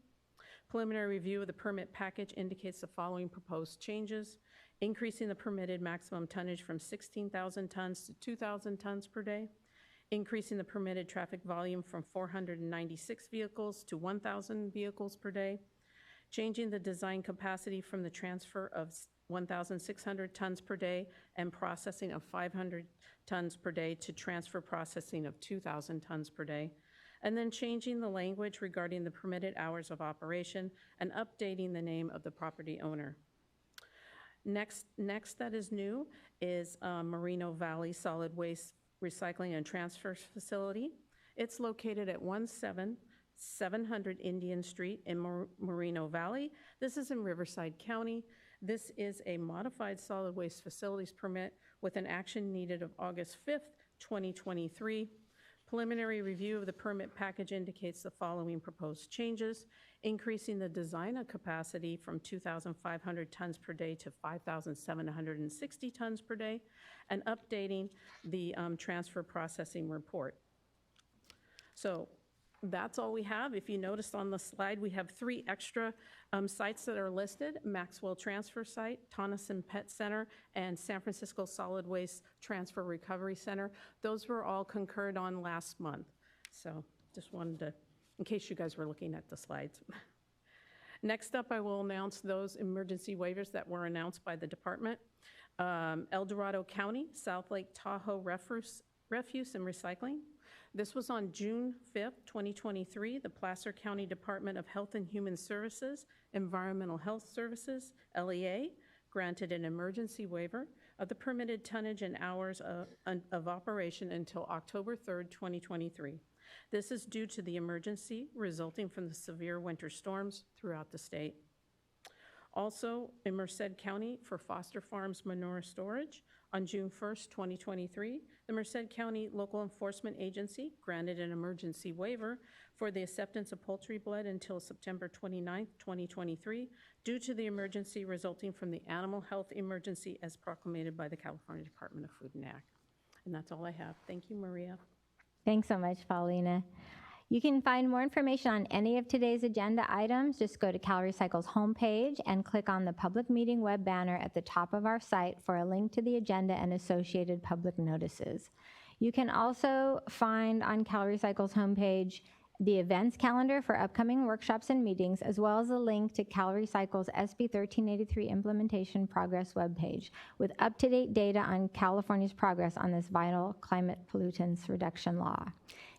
Preliminary review of the permit package indicates the following proposed changes: increasing the permitted maximum tonnage from 16,000 tons to 2,000 tons per day, increasing the permitted traffic volume from 496 vehicles to 1,000 vehicles per day, changing the design capacity from the transfer of 1,600 tons per day, and processing of 500 tons per day to transfer processing of 2,000 tons per day. And then changing the language regarding the permitted hours of operation and updating the name of the property owner. Next that is new is Moreno Valley Solid Waste Recycling and Transfer Facility. It's located at 17700 Indian Street in Moreno Valley. This is in Riverside County. This is a modified solid waste facilities permit with an action needed of August 5th, 2023. Preliminary review of the permit package indicates the following proposed changes: increasing the design capacity from 2,500 tons per day to 5,760 tons per day, and updating the transfer processing report. So that's all we have. If you noticed on the slide, we have 3 extra sites that are listed: Maxwell Transfer Site, Tonneson Pet Center, and San Francisco Solid Waste Transfer Recovery Center. Those were all concurred on last month. So just wanted to, in case you guys were looking at the slides. Next up, I will announce those emergency waivers that were announced by the department. El Dorado County, South Lake Tahoe Refuse and Recycling. This was on June 5th, 2023. The Placer County Department of Health and Human Services, Environmental Health Services, LEA, granted an emergency waiver of the permitted tonnage and hours of operation until October 3rd, 2023. This is due to the emergency resulting from the severe winter storms throughout the state. Also, in Merced County for Foster Farms Manure Storage, on June 1st, 2023, the Merced County Local Enforcement Agency granted an emergency waiver for the acceptance of poultry blood until September 29th, 2023, due to the emergency resulting from the animal health emergency as proclaimed by the California Department of Food and Ag. And that's all I have. Thank you, Maria. Thanks so much, Paulina. You can find more information on any of today's agenda items. Just go to CalRecycle's homepage and click on the public meeting web banner at the top of our site for a link to the agenda and associated public notices. You can also find on CalRecycle's homepage the events calendar for upcoming workshops and meetings, as well as a link to CalRecycle's SB 1383 implementation progress webpage with up-to-date data on California's progress on this vital climate pollutants reduction law.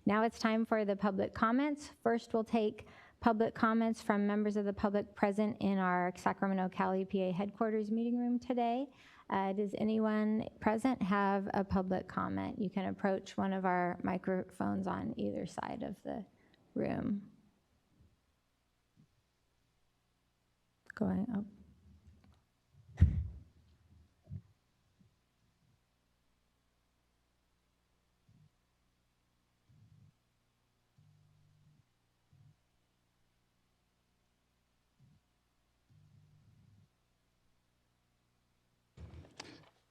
Now it's time for the public comments. First, we'll take public comments from members of the public present in our Sacramento Cal EPA headquarters meeting room today. Does anyone present have a public comment? You can approach one of our microphones on either side of the room. Going up.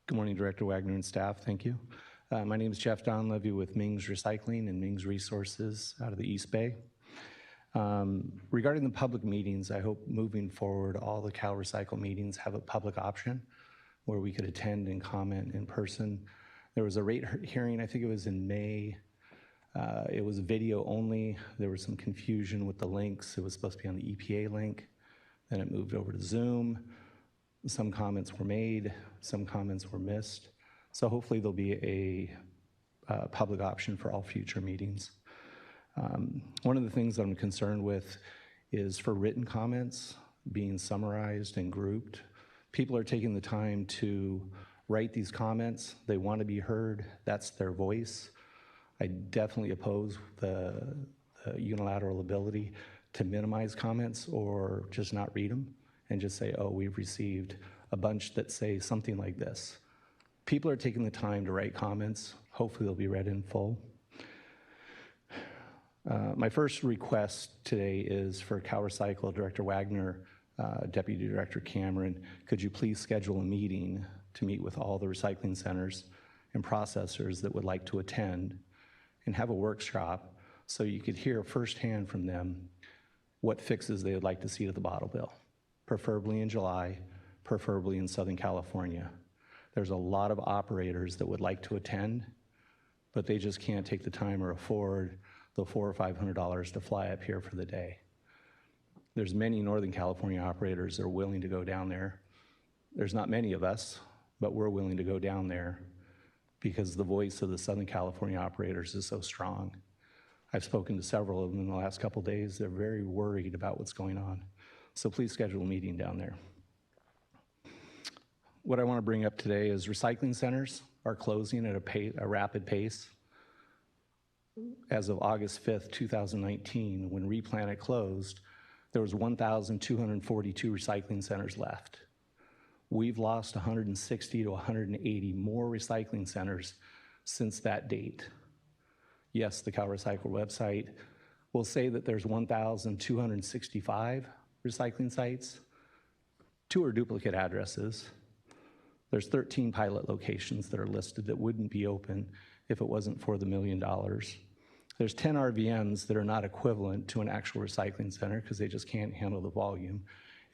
Good morning, Director Wagner and staff. Thank you. My name is Jeff Donlevy with Ming's Recycling and Ming's Resources out of the East Bay. Regarding the public meetings, I hope moving forward, all the CalRecycle meetings have a public option where we could attend and comment in person. There was a rate hearing, I think it was in May. It was video only. There was some confusion with the links. It was supposed to be on the EPA link. Then it moved over to Zoom. Some comments were made, some comments were missed. So hopefully there'll be a public option for all future meetings. One of the things that I'm concerned with is for written comments being summarized and grouped. People are taking the time to write these comments. They want to be heard. That's their voice. I definitely oppose the unilateral ability to minimize comments or just not read them and just say, oh, we've received a bunch that say something like this. People are taking the time to write comments. Hopefully they'll be read in full. My first request today is for CalRecycle, Director Wagner, Deputy Director Cameron, could you please schedule a meeting to meet with all the recycling centers and processors that would like to attend and have a workshop so you could hear firsthand from them what fixes they would like to see to the bottle bill, preferably in July, preferably in Southern California. There's a lot of operators that would like to attend, but they just can't take the time or afford the $400 or $500 to fly up here for the day. There's many Northern California operators that are willing to go down there There's not many of us, but we're willing to go down there because the voice of the Southern California operators is so strong. I've spoken to several of them in the last couple days. They're very worried about what's going on. So please schedule a meeting down there. What I want to bring up today is recycling centers are closing at a rapid pace. As of August 5th, 2019, when Replanet closed, there was 1,242 recycling centers left. We've lost 160 to 180 more recycling centers since that date. Yes, the CalRecycle website will say that there's 1,265 recycling sites. 2 are duplicate addresses. There's 13 pilot locations that are listed that wouldn't be open if it wasn't for the $1 million. There's 10 RVMs that are not equivalent to an actual recycling center because they just can't handle the volume.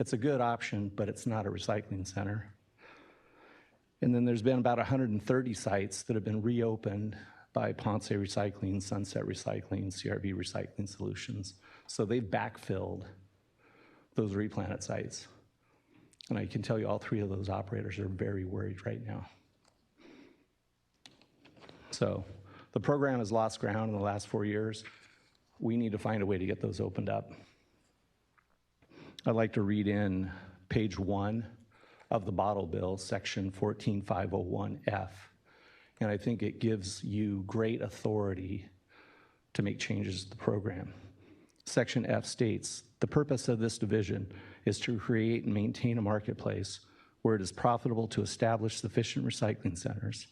It's a good option, but it's not a recycling center. And then there's been about 130 sites that have been reopened by Ponce Recycling, Sunset Recycling, CRV Recycling Solutions. So they've backfilled those Replanet sites. And I can tell you all 3 of those operators are very worried right now. So the program has lost ground in the last 4 years. We need to find a way to get those opened up. I'd like to read in page 1 of the bottle bill, section 14501F. And I think it gives you great authority to make changes to the program. Section F states, the purpose of this division is to create and maintain a marketplace where it is profitable to establish sufficient recycling centers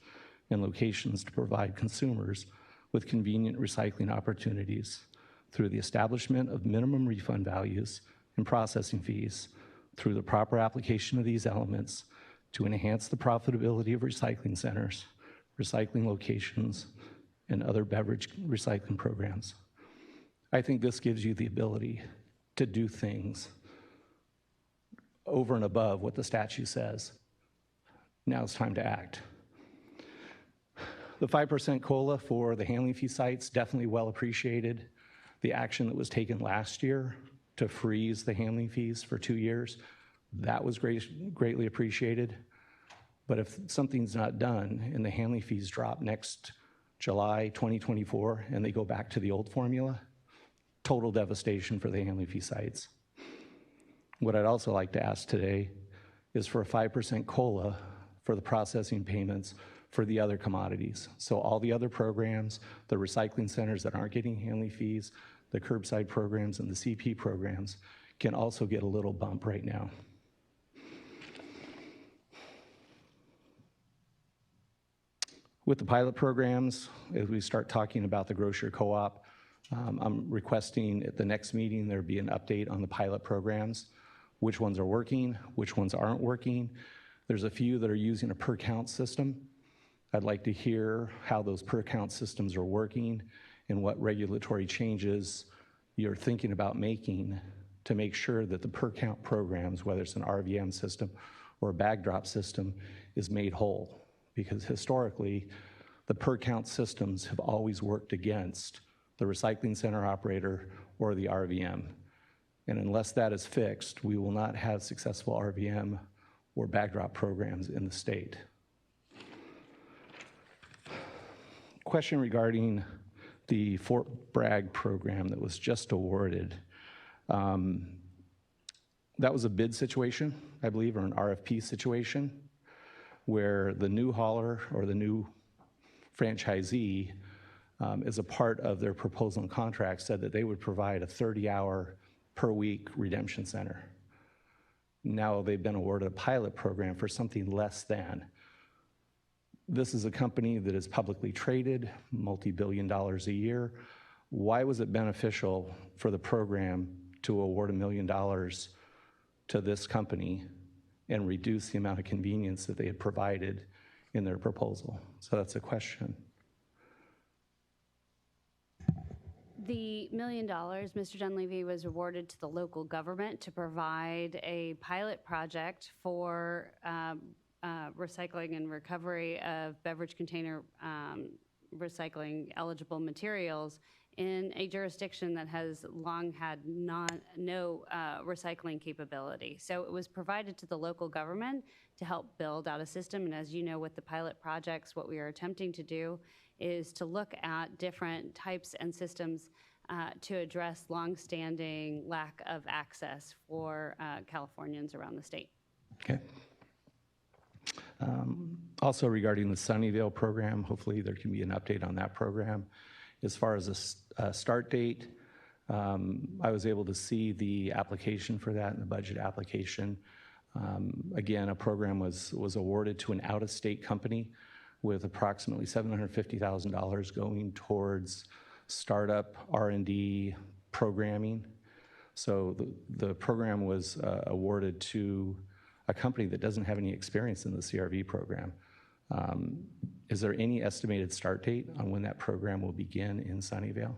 and locations to provide consumers with convenient recycling opportunities through the establishment of minimum refund values and processing fees through the proper application of these elements to enhance the profitability of recycling centers, recycling locations, and other beverage recycling programs. I think this gives you the ability to do things over and above what the statute says. Now it's time to act. The 5% COLA for the handling fee sites, definitely well appreciated. The action that was taken last year to freeze the handling fees for 2 years, that was greatly appreciated. But if something's not done and the handling fees drop next July 2024 and they go back to the old formula, total devastation for the handling fee sites. What I'd also like to ask today is for a 5% COLA for the processing payments for the other commodities. So all the other programs, the recycling centers that aren't getting handling fees, the curbside programs and the CP programs can also get a little bump right now. With the pilot programs, as we start talking about the grocery co-op, I'm requesting at the next meeting there be an update on the pilot programs, which ones are working, which ones aren't working. There's a few that are using a per count system. I'd like to hear how those per count systems are working and what regulatory changes you're thinking about making to make sure that the per count programs, whether it's an RVM system or a bag drop system, is made whole. Because historically, the per count systems have always worked against the recycling center operator or the RVM. And unless that is fixed, we will not have successful RVM or bag drop programs in the state. Question regarding the Fort Bragg program that was just awarded. That was a bid situation, I believe, or an RFP situation, where the new hauler or the new franchisee, as a part of their proposal and contract, said that they would provide a 30-hour per week redemption center. Now they've been awarded a pilot program for something less than. This is a company that is publicly traded, multi-billion dollars a year. Why was it beneficial for the program to award $1 million to this company and reduce the amount of convenience that they had provided in their proposal? So that's a question. The $1 million, Mr. Dunleavy, was awarded to the local government to provide a pilot project for recycling and recovery of beverage container recycling eligible materials in a jurisdiction that has long had no recycling capability. So it was provided to the local government to help build out a system. And as you know, with the pilot projects, what we are attempting to do is to look at different types and systems to address longstanding lack of access for Californians around the state. Okay. Also regarding the Sunnyvale program, hopefully there can be an update on that program. As far as a start date, I was able to see the application for that and the budget application. Again, a program was awarded to an out-of-state company with approximately $750,000 going towards startup R&D programming. So the program was awarded to a company that doesn't have any experience in the CRV program. Is there any estimated start date on when that program will begin in Sunnyvale?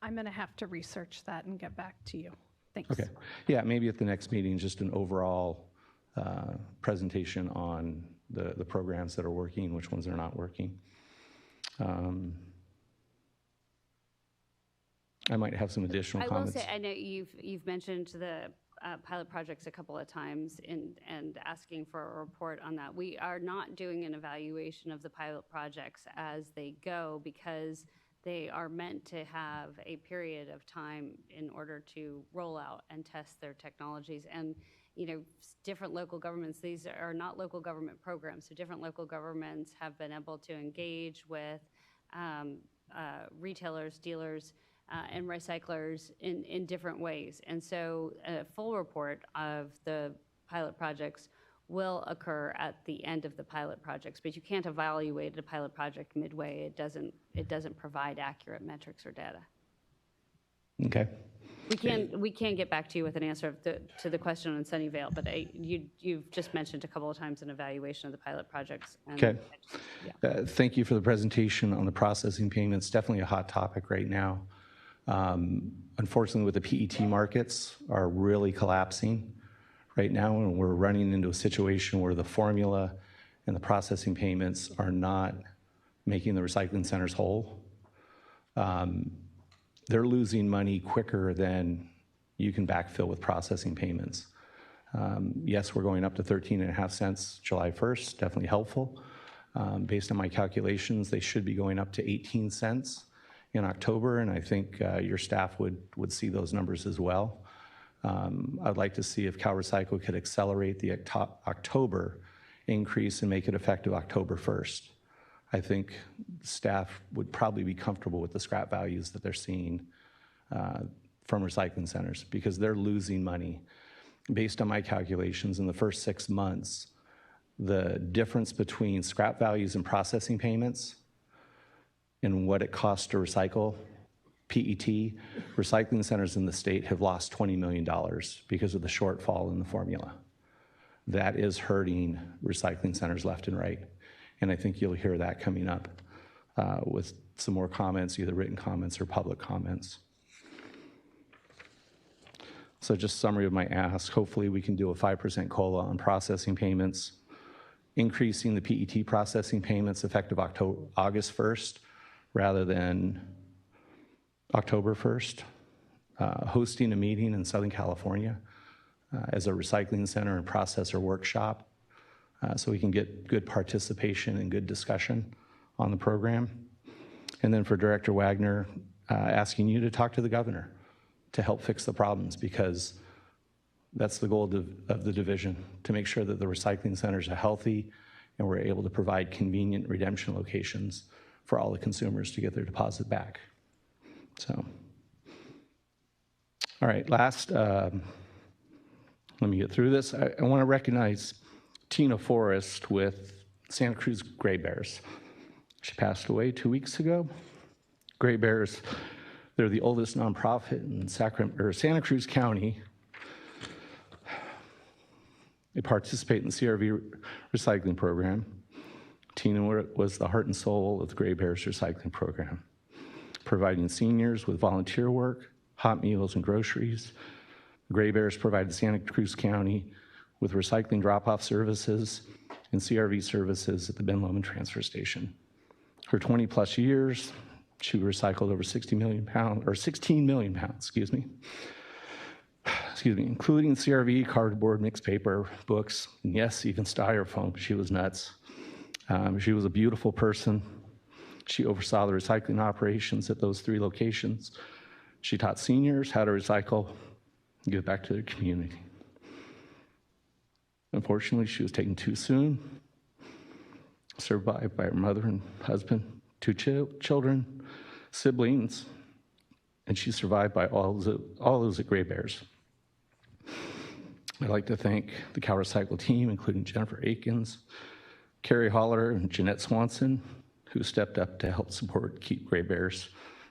I'm going to have to research that and get back to you. Thanks. Okay. Yeah, maybe at the next meeting, just an overall presentation on the programs that are working, which ones are not working. I might have some additional comments. I will say, I know you've mentioned the pilot projects a couple of times and asking for a report on that. We are not doing an evaluation of the pilot projects as they go because they are meant to have a period of time in order to roll out and test their technologies. And different local governments, these are not local government programs, so different local governments have been able to engage with retailers, dealers, and recyclers in different ways. And so a full report of the pilot projects will occur at the end of the pilot projects, but you can't evaluate a pilot project midway. It doesn't provide accurate metrics or data. Okay. We can get back to you with an answer to the question on Sunnyvale, but you've just mentioned a couple of times an evaluation of the pilot projects. And okay. Thank you for the presentation on the processing payments. Definitely a hot topic right now. Unfortunately, with the PET markets are really collapsing right now, and we're running into a situation where the formula and the processing payments are not making the recycling centers whole. They're losing money quicker than you can backfill with processing payments. Yes, we're going up to 13.5 cents July 1st, definitely helpful. Based on my calculations, they should be going up to 18 cents in October, and I think your staff would see those numbers as well. I'd like to see if CalRecycle could accelerate the October increase and make it effective October 1st. I think staff would probably be comfortable with the scrap values that they're seeing from recycling centers because they're losing money. Based on my calculations, in the first 6 months, the difference between scrap values and processing payments and what it costs to recycle PET, recycling centers in the state have lost $20 million because of the shortfall in the formula. That is hurting recycling centers left and right. And I think you'll hear that coming up with some more comments, either written comments or public comments. So just summary of my ask, hopefully we can do a 5% COLA on processing payments, increasing the PET processing payments effective August 1st rather than October 1st, hosting a meeting in Southern California as a recycling center and processor workshop so we can get good participation and good discussion on the program. And then for Director Wagner, asking you to talk to the governor to help fix the problems because that's the goal of the division, to make sure that the recycling centers are healthy and we're able to provide convenient redemption locations for all the consumers to get their deposit back. So, all right, last, let me get through this. I want to recognize Tina Forrest with Santa Cruz Gray Bears. She passed away 2 weeks ago. Gray Bears, they're the oldest nonprofit in Santa Cruz County. They participate in the CRV recycling program. Tina was the heart and soul of the Gray Bears recycling program, providing seniors with volunteer work, hot meals, and groceries. The Gray Bears provided Santa Cruz County with recycling drop-off services in CRV services at the Ben Lomond transfer station. For 20 plus years, she recycled over 16 million pounds, including CRV, cardboard, mixed paper, books, and yes, even styrofoam. She was nuts. She was a beautiful person. She oversaw the recycling operations at those 3 locations. She taught seniors how to recycle and give back to their community. Unfortunately, she was taken too soon, survived by her mother and husband, 2 children, siblings, and she survived by all those at Gray Bears. I'd like to thank the CalRecycle team, including Jennifer Akins, Carrie Holler, and Jeanette Swanson, who stepped up to help support keep Gray Bears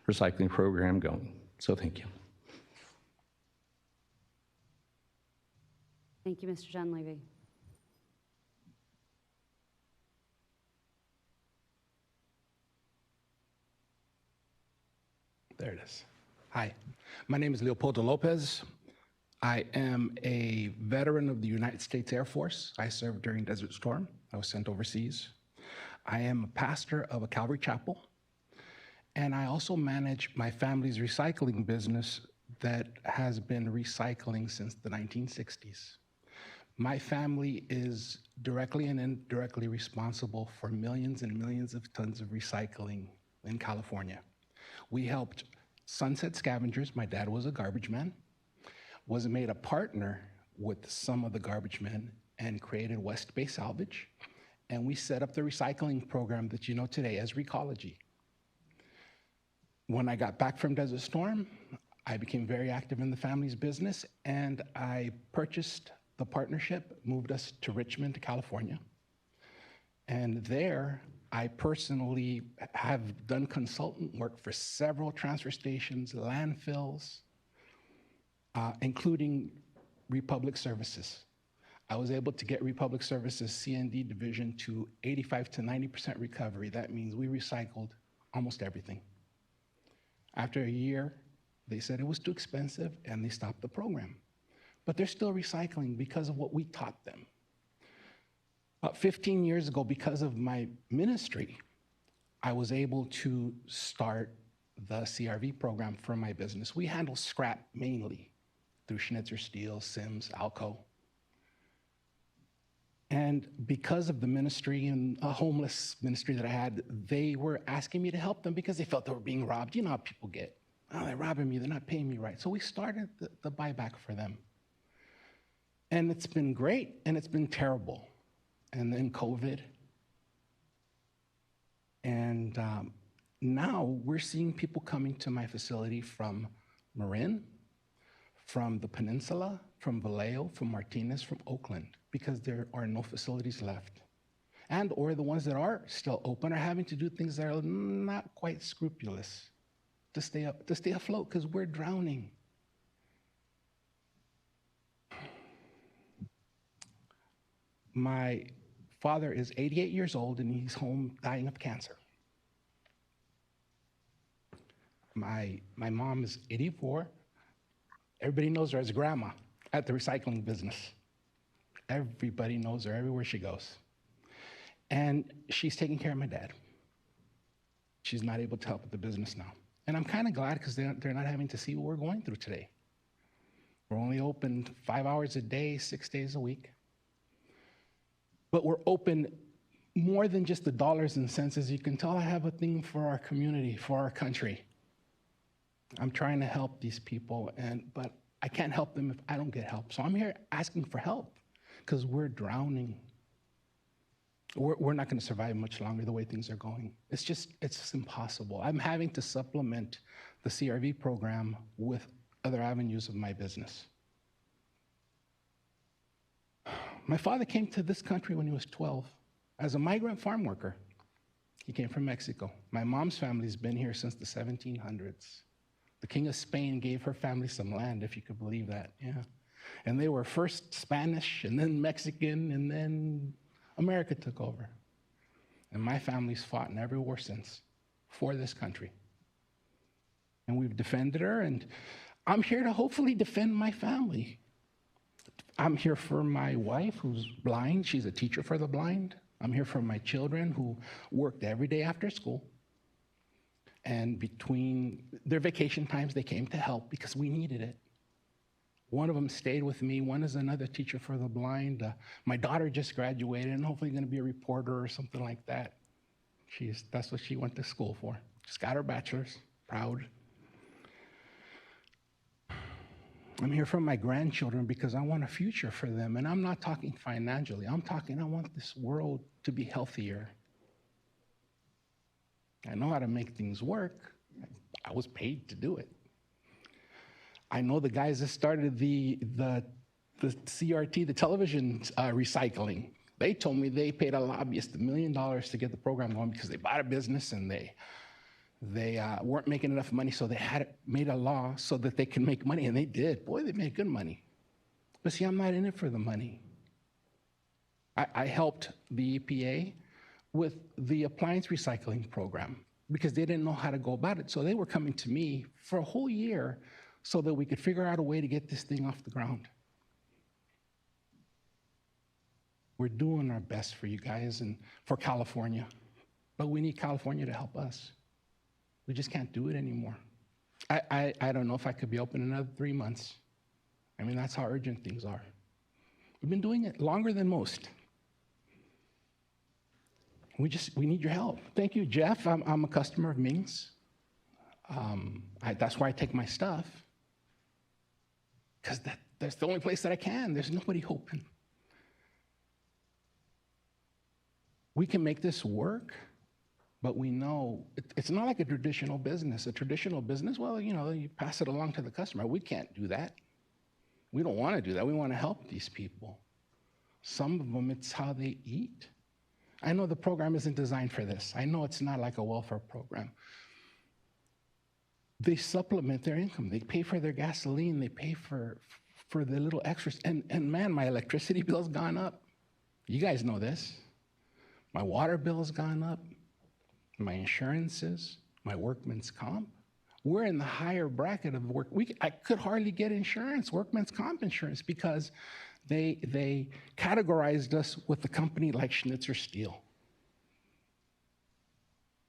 recycling program going. So thank you. Thank you, Mr. Dunleavy. There it is. Hi, my name is Leopoldo Lopez. I am a veteran of the United States Air Force. I served during Desert Storm. I was sent overseas. I am a pastor of a Calvary chapel, and I also manage my family's recycling business that has been recycling since the 1960s. My family is directly and indirectly responsible for millions and millions of tons of recycling in California. We helped Sunset Scavengers, my dad was a garbage man, was made a partner with some of the garbage men and created West Bay Salvage. And we set up the recycling program that you know today as Recology. When I got back from Desert Storm, I became very active in the family's business, and I purchased the partnership, moved us to Richmond, California. And there, I personally have done consultant work for several transfer stations, landfills, including Republic Services. I was able to get Republic Services C&D division to 85 to 90% recovery. That means we recycled almost everything. After a year, they said it was too expensive and they stopped the program. But they're still recycling because of what we taught them. About 15 years ago, because of my ministry, I was able to start the CRV program for my business. We handle scrap mainly through Schnitzer Steel, Sims, Alco. And because of the ministry and a homeless ministry that I had, they were asking me to help them because they felt they were being robbed. You know how people get. Oh, they're robbing me, they're not paying me right. So we started the buyback for them. And it's been great, and it's been terrible. And then COVID. And now we're seeing people coming to my facility from Marin, from the Peninsula, from Vallejo, from Martinez, from Oakland, because there are no facilities left. And or the ones that are still open are having to do things that are not quite scrupulous to stay afloat, because we're drowning. My father is 88 years old and he's home dying of cancer. My mom is 84. Everybody knows her as grandma at the recycling business. Everybody knows her everywhere she goes. And she's taking care of my dad. She's not able to help with the business now. And I'm kind of glad because they're not having to see what we're going through today. We're only open 5 hours a day, 6 days a week. But we're open more than just the dollars and cents. As you can tell, I have a thing for our community, for our country. I'm trying to help these people, but I can't help them if I don't get help. So I'm here asking for help because we're drowning. We're not going to survive much longer the way things are going. It's just impossible. I'm having to supplement the CRV program with other avenues of my business. My father came to this country when he was 12 as a migrant farm worker. He came from Mexico. My mom's family's been here since the 1700s. The King of Spain gave her family some land, if you could believe that, yeah. And they were first Spanish, and then Mexican, and then America took over. And my family's fought in every war since for this country. And we've defended her, and I'm here to hopefully defend my family. I'm here for my wife who's blind. She's a teacher for the blind. I'm here for my children who worked every day after school. And between their vacation times, they came to help because we needed it. One of them stayed with me. One is another teacher for the blind. My daughter just graduated and hopefully going to be a reporter or something like that. That's what she went to school for. She's got her bachelor's, proud. I'm here for my grandchildren because I want a future for them. And I'm not talking financially. I'm talking, I want this world to be healthier. I know how to make things work. I was paid to do it. I know the guys that started the CRT, the television recycling. They told me they paid a lobbyist $1 million to get the program going because they bought a business and they weren't making enough money, so they had made a law so that they can make money, and they did. Boy, they made good money. But see, I'm not in it for the money. I helped the EPA with the appliance recycling program because they didn't know how to go about it. So they were coming to me for a whole year so that we could figure out a way to get this thing off the ground. We're doing our best for you guys and for California, but we need California to help us. We just can't do it anymore. I don't know if I could be open another 3 months. I mean, that's how urgent things are. We've been doing it longer than most. We need your help. Thank you, Jeff. I'm a customer of Ming's. That's where I take my stuff. Because that's the only place that I can. There's nobody open. We can make this work, but we know it's not like a traditional business. A traditional business, well, you pass it along to the customer. We can't do that. We don't want to do that. We want to help these people. Some of them, it's how they eat. I know the program isn't designed for this. I know it's not like a welfare program. They supplement their income. They pay for their gasoline. They pay for the little extras. And man, my electricity bill's gone up. You guys know this. My water bill's gone up. My insurances, my workman's comp. We're in the higher bracket of work. I could hardly get insurance, workman's comp insurance, because they categorized us with a company like Schnitzer Steel.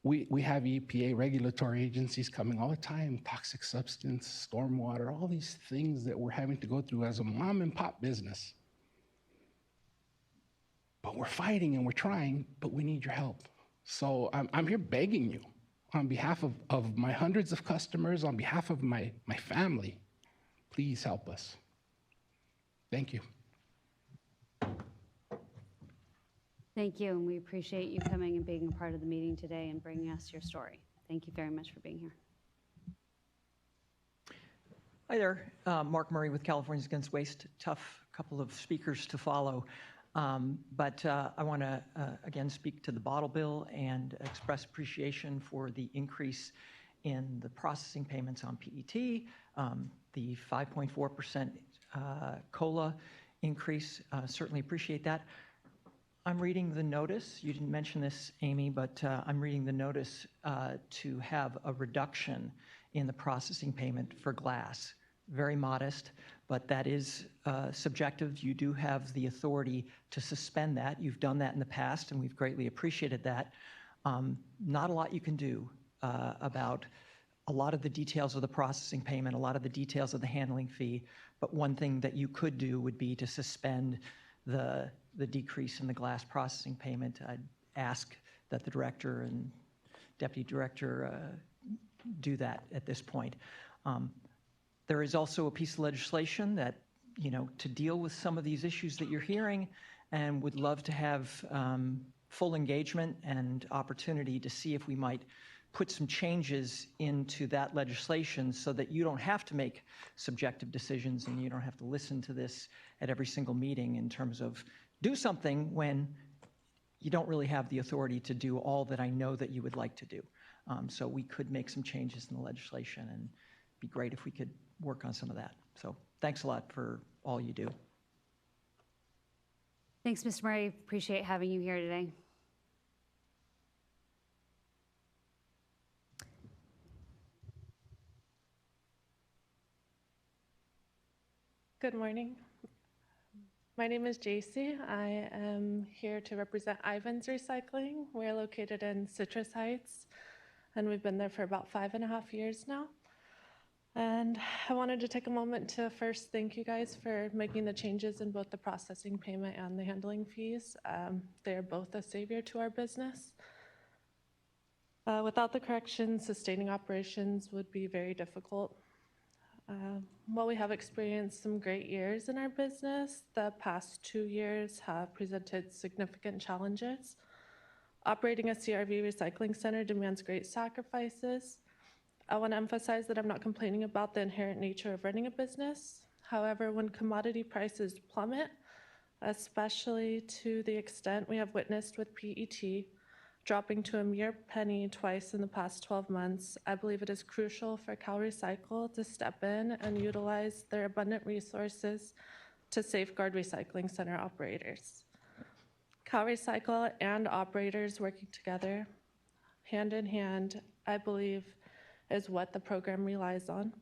We have EPA regulatory agencies coming all the time, toxic substance, stormwater, all these things that we're having to go through as a mom and pop business. But we're fighting and we're trying, but we need your help. So I'm here begging you on behalf of my hundreds of customers, on behalf of my family, please help us. Thank you. Thank you, and we appreciate you coming and being a part of the meeting today and bringing us your story. Thank you very much for being here. Hi there, Mark Murray with Californians Against Waste. Tough couple of speakers to follow, but I want to again speak to the bottle bill and express appreciation for the increase in the processing payments on PET, the 5.4% COLA increase. Certainly appreciate that. I'm reading the notice. You didn't mention this, Amy, but I'm reading the notice to have a reduction in the processing payment for glass. Very modest, but that is subjective. You do have the authority to suspend that. You've done that in the past, and we've greatly appreciated that. Not a lot you can do about a lot of the details of the processing payment, a lot of the details of the handling fee, but one thing that you could do would be to suspend the decrease in the glass processing payment. I'd ask that the director and deputy director do that at this point. There is also a piece of legislation that, to deal with some of these issues that you're hearing, and would love to have full engagement and opportunity to see if we might put some changes into that legislation so that you don't have to make subjective decisions and you don't have to listen to this at every single meeting in terms of do something when you don't really have the authority to do all that I know that you would like to do. So we could make some changes in the legislation, and it'd be great if we could work on some of that. So thanks a lot for all you do. Thanks, Mr. Murray. Appreciate having you here today. Good morning. My name is JC. I am here to represent Ivan's Recycling. We're located in Citrus Heights, and we've been there for about 5.5 years now. And I wanted to take a moment to first thank you guys for making the changes in both the processing payment and the handling fees. They are both a savior to our business. Without the corrections, sustaining operations would be very difficult. While we have experienced some great years in our business, the past 2 years have presented significant challenges. Operating a CRV recycling center demands great sacrifices. I want to emphasize that I'm not complaining about the inherent nature of running a business. However, when commodity prices plummet, especially to the extent we have witnessed with PET, dropping to a mere penny twice in the past 12 months, I believe it is crucial for CalRecycle to step in and utilize their abundant resources to safeguard recycling center operators. CalRecycle and operators working together, hand in hand, I believe, is what the program relies on.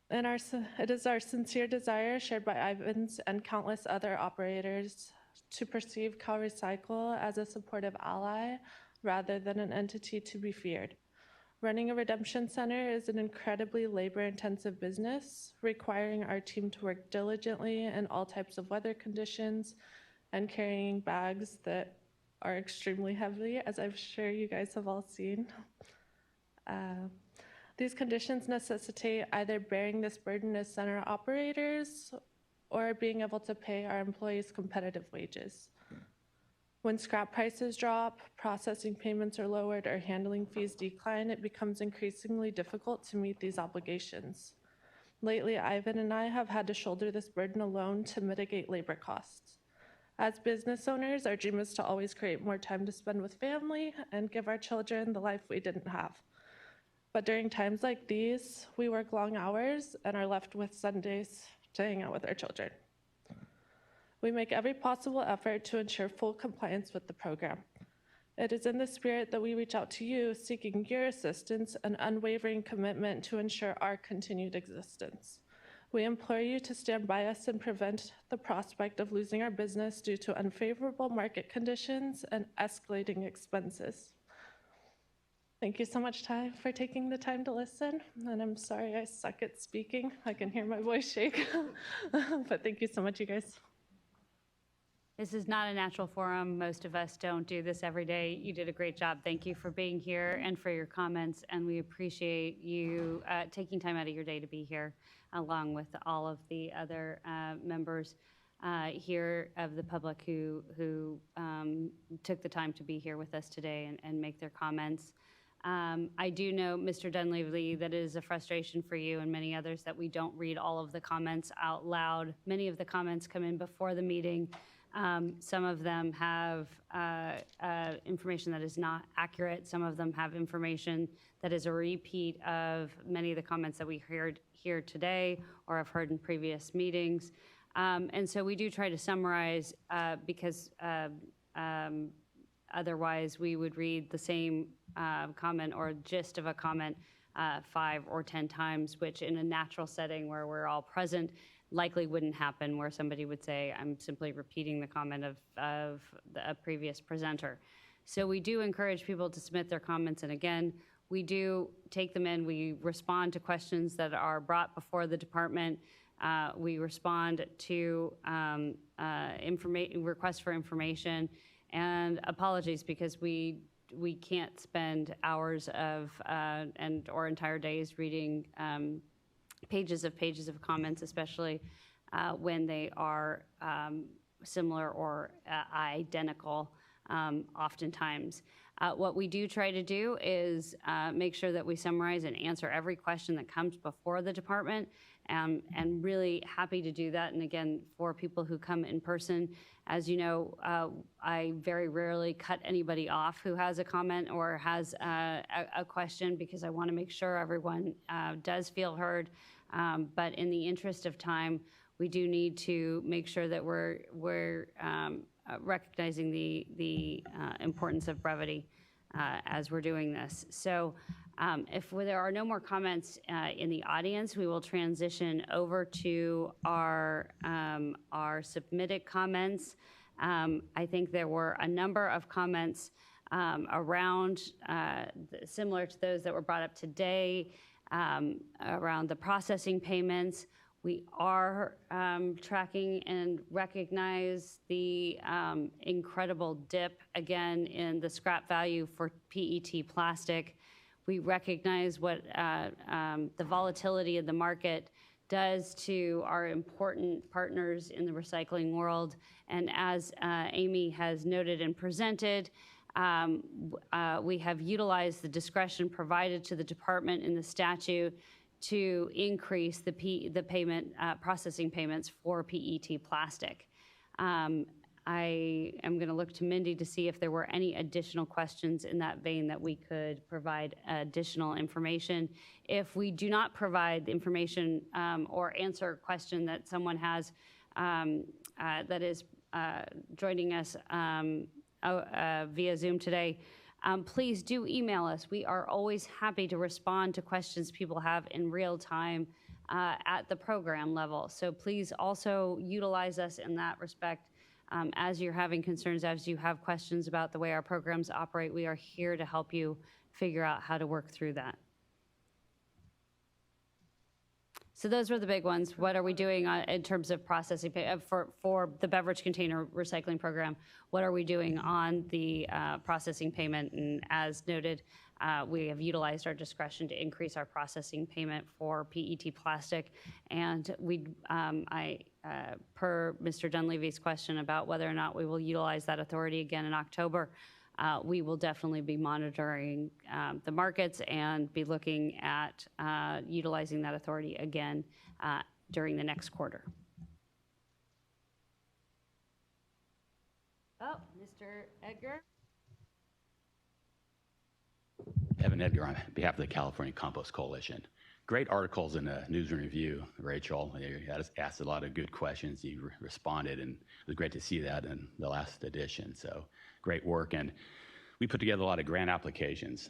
And it is our sincere desire, shared by Ivan's and countless other operators, to perceive CalRecycle as a supportive ally rather than an entity to be feared. Running a redemption center is an incredibly labor-intensive business, requiring our team to work diligently in all types of weather conditions and carrying bags that are extremely heavy, as I'm sure you guys have all seen. These conditions necessitate either bearing this burden as center operators or being able to pay our employees competitive wages. When scrap prices drop, processing payments are lowered, or handling fees decline, it becomes increasingly difficult to meet these obligations. Lately, Ivan and I have had to shoulder this burden alone to mitigate labor costs. As business owners, our dream is to always create more time to spend with family and give our children the life we didn't have. But during times like these, we work long hours and are left with Sundays to hang out with our children. We make every possible effort to ensure full compliance with the program. It is in this spirit that we reach out to you, seeking your assistance and unwavering commitment to ensure our continued existence. We implore you to stand by us and prevent the prospect of losing our business due to unfavorable market conditions and escalating expenses. Thank you so much, Ty, for taking the time to listen. And I'm sorry I suck at speaking. I can hear my voice shake. But thank you so much, you guys. This is not a natural forum. Most of us don't do this every day. You did a great job. Thank you for being here and for your comments. And we appreciate you taking time out of your day to be here, along with all of the other members here of the public who took the time to be here with us today and make their comments. I do know, Mr. Dunleavy, that it is a frustration for you and many others that we don't read all of the comments out loud. Many of the comments come in before the meeting. Some of them have information that is not accurate. Some of them have information that is a repeat of many of the comments that we heard here today or have heard in previous meetings. And so we do try to summarize because otherwise we would read the same comment or gist of a comment 5 or 10 times, which in a natural setting where we're all present likely wouldn't happen, where somebody would say, I'm simply repeating the comment of a previous presenter. So we do encourage people to submit their comments, and again, we do take them in. We respond to questions that are brought before the department. We respond to requests for information, and apologies because we can't spend hours of or entire days reading pages of comments, especially when they are similar or identical oftentimes. What we do try to do is make sure that we summarize and answer every question that comes before the department, and really happy to do that. And again, for people who come in person, as you know, I very rarely cut anybody off who has a comment or has a question, because I want to make sure everyone does feel heard. But in the interest of time, we do need to make sure that we're recognizing the importance of brevity as we're doing this. So If there are no more comments in the audience, we will transition over to our submitted comments. I think there were a number of comments around, similar to those that were brought up today, around the processing payments. We are tracking and recognize the incredible dip, again, in the scrap value for PET plastic. We recognize what the volatility of the market does to our important partners in the recycling world. And as Amy has noted and presented, we have utilized the discretion provided to the department in the statute to increase the payment processing payments for PET plastic. I am going to look to Mindy to see if there were any additional questions in that vein that we could provide additional information. If we do not provide the information or answer a question that someone has that is joining us via Zoom today, please do email us. We are always happy to respond to questions people have in real time at the program level. So please also utilize us in that respect. As you're having concerns, as you have questions about the way our programs operate, we are here to help you figure out how to work through that. So those were the big ones. What are we doing in terms of processing for the Beverage Container Recycling Program? What are we doing on the processing payment? And as noted, we have utilized our discretion to increase our processing payment for PET plastic. And per Mr. Dunleavy's question about whether or not we will utilize that authority again in October, we will definitely be monitoring the markets and be looking at utilizing that authority again during the next quarter. Oh, Mr. Edgar. Evan Edgar on behalf of the California Compost Coalition. Great articles in the News and Review, Rachel. You asked a lot of good questions. You responded, and it was great to see that in the last edition. So great work. And we put together a lot of grant applications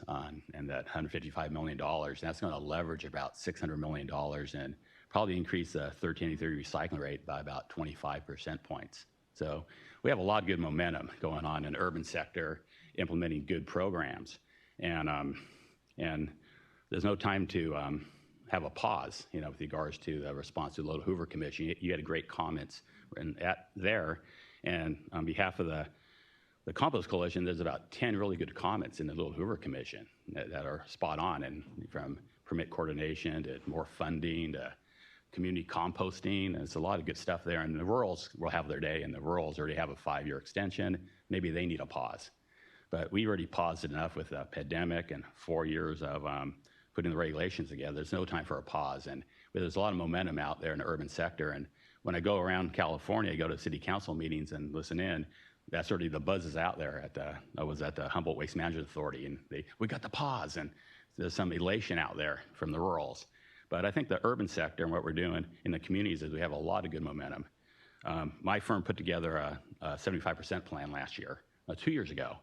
and that $155 million. And that's going to leverage about $600 million and probably increase the 1330 recycling rate by about 25% points. So we have a lot of good momentum going on in the urban sector, implementing good programs. And there's no time to have a pause, with regards to the response to the Little Hoover Commission. You had great comments there. And on behalf of the Compost Coalition, there's about 10 really good comments in the Little Hoover Commission that are spot on, and from permit coordination to more funding to community composting. And it's a lot of good stuff there. And the rurals will have their day, and the rurals already have a 5-year extension. Maybe they need a pause. But we already paused it enough with the pandemic and 4 years of putting the regulations together. There's no time for a pause. And there's a lot of momentum out there in the urban sector. And when I go around California, I go to city council meetings and listen in, that's already the buzz is out there. I was at the Humboldt Waste Management Authority, and we got the pause, and there's some elation out there from the rurals. But I think the urban sector and what we're doing in the communities is we have a lot of good momentum. My firm put together a 75% plan last year, 2 years ago.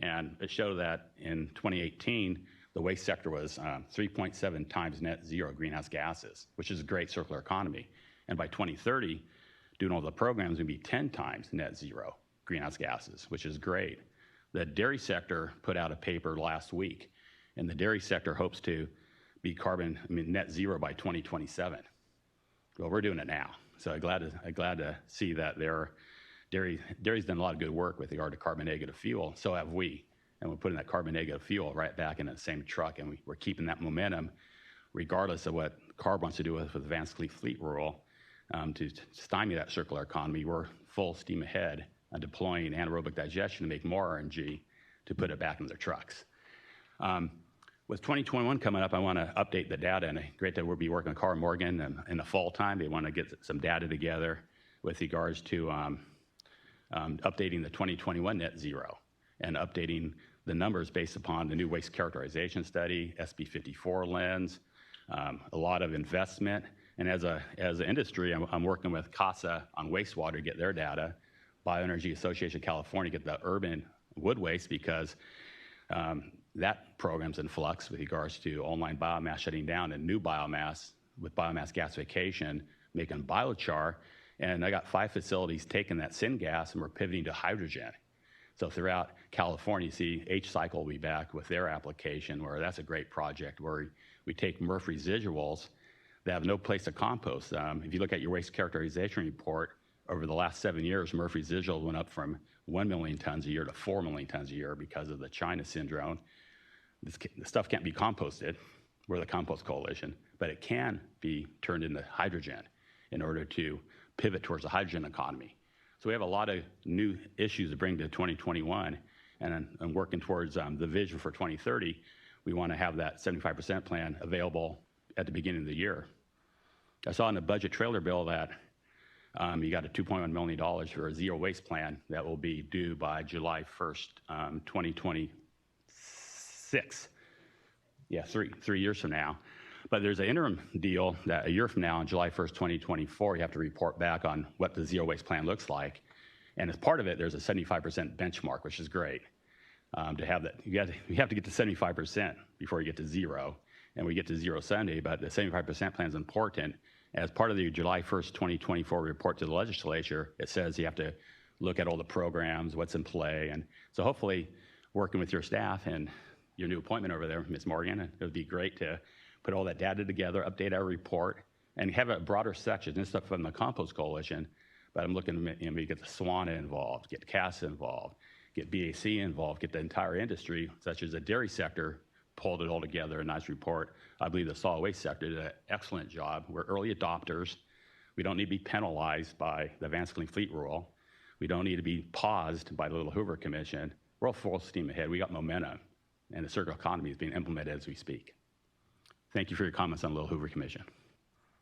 And it showed that in 2018, the waste sector was 3.7 times net zero greenhouse gases, which is a great circular economy. And by 2030, doing all the programs would be 10 times net zero greenhouse gases, which is great. The dairy sector put out a paper last week, and the dairy sector hopes to be net zero by 2027. Well, we're doing it now. So I'm glad to see that dairy's done a lot of good work with regard to carbon negative fuel. So have we. And we're putting that carbon negative fuel right back in the same truck, and we're keeping that momentum regardless of what CARB wants to do with the advanced fleet rule to stymie that circular economy. We're full steam ahead on deploying anaerobic digestion to make more RNG to put it back in their trucks. With 2021 coming up, I want to update the data, and great that we'll be working with Carl Morgan in the fall time. They want to get some data together with regards to updating the 2021 net zero and updating the numbers based upon the new waste characterization study, SB 54 lens, a lot of investment. And as an industry, I'm working with CASA on wastewater to get their data, Bioenergy Association of California get the urban wood waste, because that program's in flux with regards to online biomass shutting down and new biomass with biomass gasification, making biochar. And I got 5 facilities taking that syngas and we're pivoting to hydrogen. So throughout California, you see H-Cycle will be back with their application, where that's a great project where we take MRF residuals that have no place to compost. If you look at your waste characterization report, over the last 7 years, MRF residuals went up from 1 million tons a year to 4 million tons a year because of the China syndrome. The stuff can't be composted. We're the Compost Coalition, but it can be turned into hydrogen in order to pivot towards the hydrogen economy. So we have a lot of new issues to bring to 2021, and working towards the vision for 2030. We want to have that 75% plan available at the beginning of the year. I saw in the budget trailer bill that you got a $2.1 million for a zero waste plan that will be due by July 1st, 2026. Yeah, three years from now. But there's an interim deal that a year from now, on July 1st, 2024, you have to report back on what the zero waste plan looks like. And as part of it, there's a 75% benchmark, which is great. To have that, you have to get to 75% before you get to zero. And we get to zero Sunday, but the 75% plan is important. As part of the July 1st, 2024 report to the legislature, it says you have to look at all the programs, what's in play. And so hopefully working with your staff and your new appointment over there, Ms. Morgan, it would be great to put all that data together, update our report, and have a broader section. This stuff from the Compost Coalition, but I'm looking to get the SWANA involved, get CASA involved, get BAC involved, get the entire industry, such as the dairy sector, pulled it all together in a nice report. I believe the solid waste sector did an excellent job. We're early adopters. We don't need to be penalized by the Advanced Clean Fleet rule. We don't need to be paused by the Little Hoover Commission. We're all full steam ahead. We got momentum, and the circular economy is being implemented as we speak. Thank you for your comments on Little Hoover Commission.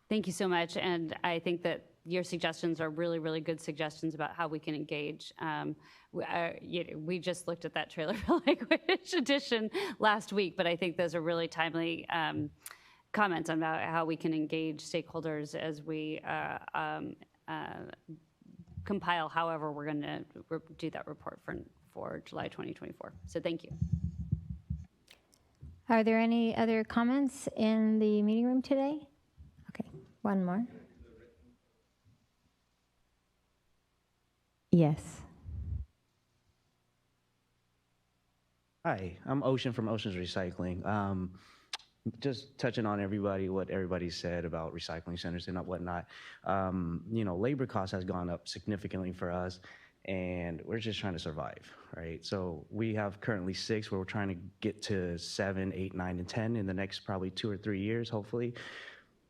Thank you so much, and I think that your suggestions are really, really good suggestions about how we can engage. We just looked at that trailer language edition last week, but I think those are really timely comments about how we can engage stakeholders as we compile however we're going to do that report for July 2024. So thank you. Are there any other comments in the meeting room today? Okay, one more. Yes. Hi, I'm Ocean from Ocean's Recycling. Just touching on what everybody said about recycling centers and whatnot. Labor costs has gone up significantly for us, and we're just trying to survive, right? So we have currently 6, where we're trying to get to 7, 8, 9, and 10 in the next probably 2 or 3 years, hopefully.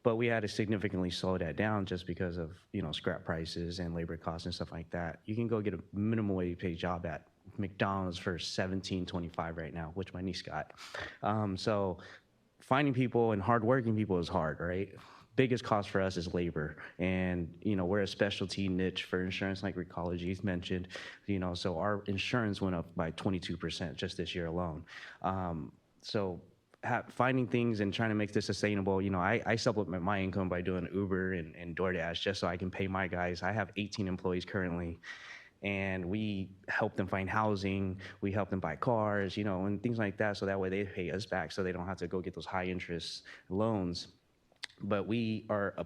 But we had to significantly slow that down just because of, scrap prices and labor costs and stuff like that. You can go get a minimum wage paid job at McDonald's for $17.25 right now, which my niece got. So finding people and hardworking people is hard, right? Biggest cost for us is labor, and we're a specialty niche for insurance, like Recology's mentioned. So our insurance went up by 22% just this year alone. So finding things and trying to make this sustainable. I supplement my income by doing Uber and DoorDash just so I can pay my guys. I have 18 employees currently, and we help them find housing. We help them buy cars, and things like that, so that way they pay us back so they don't have to go get those high interest loans. But we are a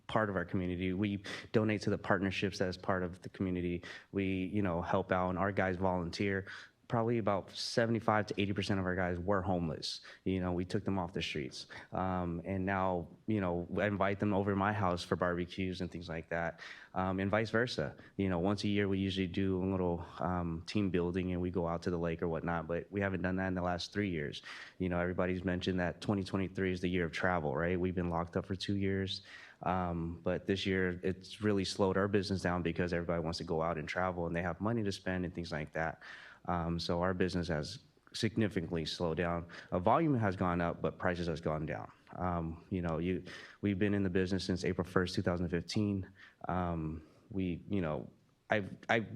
part of our community. We donate to the partnerships that is part of the community. We, help out, and our guys volunteer. Probably about 75 to 80% of our guys were homeless. We took them off the streets. And now, I invite them over to my house for barbecues and things like that, and vice versa. Once a year, we usually do a little team building, and we go out to the lake or whatnot, but we haven't done that in the last 3 years. Everybody's mentioned that 2023 is the year of travel, right? We've been locked up for 2 years. But this year, it's really slowed our business down because everybody wants to go out and travel, and they have money to spend and things like that. So our business has significantly slowed down. Volume has gone up, but prices has gone down. We've been in the business since April 1st, 2015. I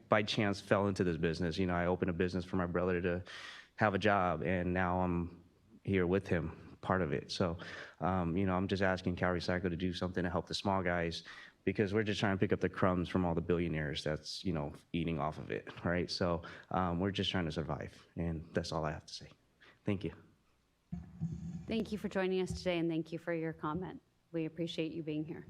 by chance fell into this business. I opened a business for my brother to have a job, and now I'm here with him, part of it. So, I'm just asking CalRecycle to do something to help the small guys, because we're just trying to pick up the crumbs from all the billionaires that's, eating off of it, right? So we're just trying to survive, and that's all I have to say. Thank you. Thank you for joining us today, and thank you for your comment. We appreciate you being here.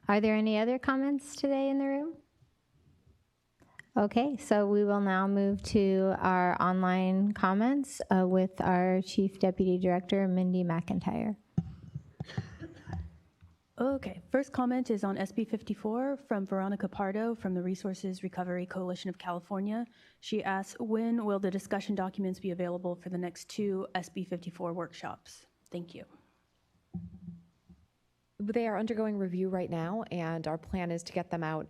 Are there any other comments today in the room? Okay, so we will now move to our online comments with our Chief Deputy Director, Mindy McIntyre. Okay, first comment is on SB 54 from Veronica Pardo from the Resources Recovery Coalition of California. She asks, when will the discussion documents be available for the next 2 SB 54 workshops? Thank you. They are undergoing review right now, and our plan is to get them out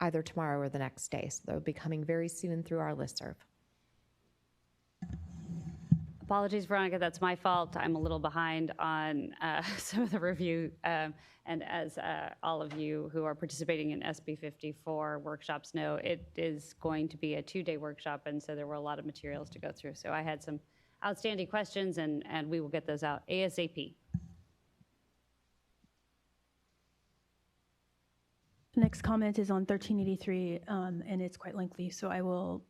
either tomorrow or the next day. So they'll be coming very soon through our listserv. Apologies, Veronica, that's my fault. I'm a little behind on some of the review. And as all of you who are participating in SB 54 workshops know, it is going to be a 2-day workshop, and so there were a lot of materials to go through. So I had some outstanding questions, and we will get those out ASAP. Next comment is on 1383, and it's quite lengthy, so I will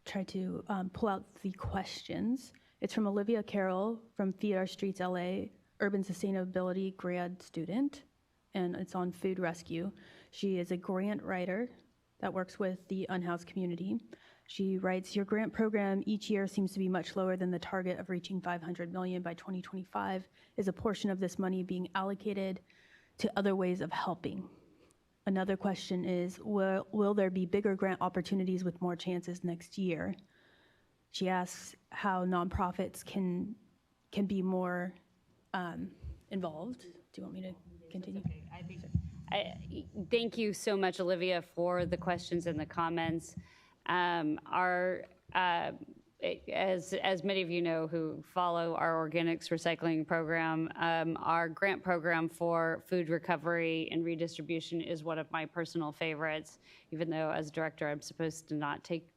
try to pull out the questions. It's from Olivia Carroll from Feed Our Streets LA, Urban Sustainability grad student, and it's on food rescue. She is a grant writer that works with the unhoused community. She writes, your grant program each year seems to be much lower than the target of reaching $500 million by 2025. Is a portion of this money being allocated to other ways of helping? Another question is, will there be bigger grant opportunities with more chances next year? She asks how nonprofits can be more involved. Do you want me to continue? Okay. Thank you so much, Olivia, for the questions and the comments. As many of you know who follow our organics recycling program, our grant program for food recovery and redistribution is one of my personal favorites, even though as director I'm supposed to not take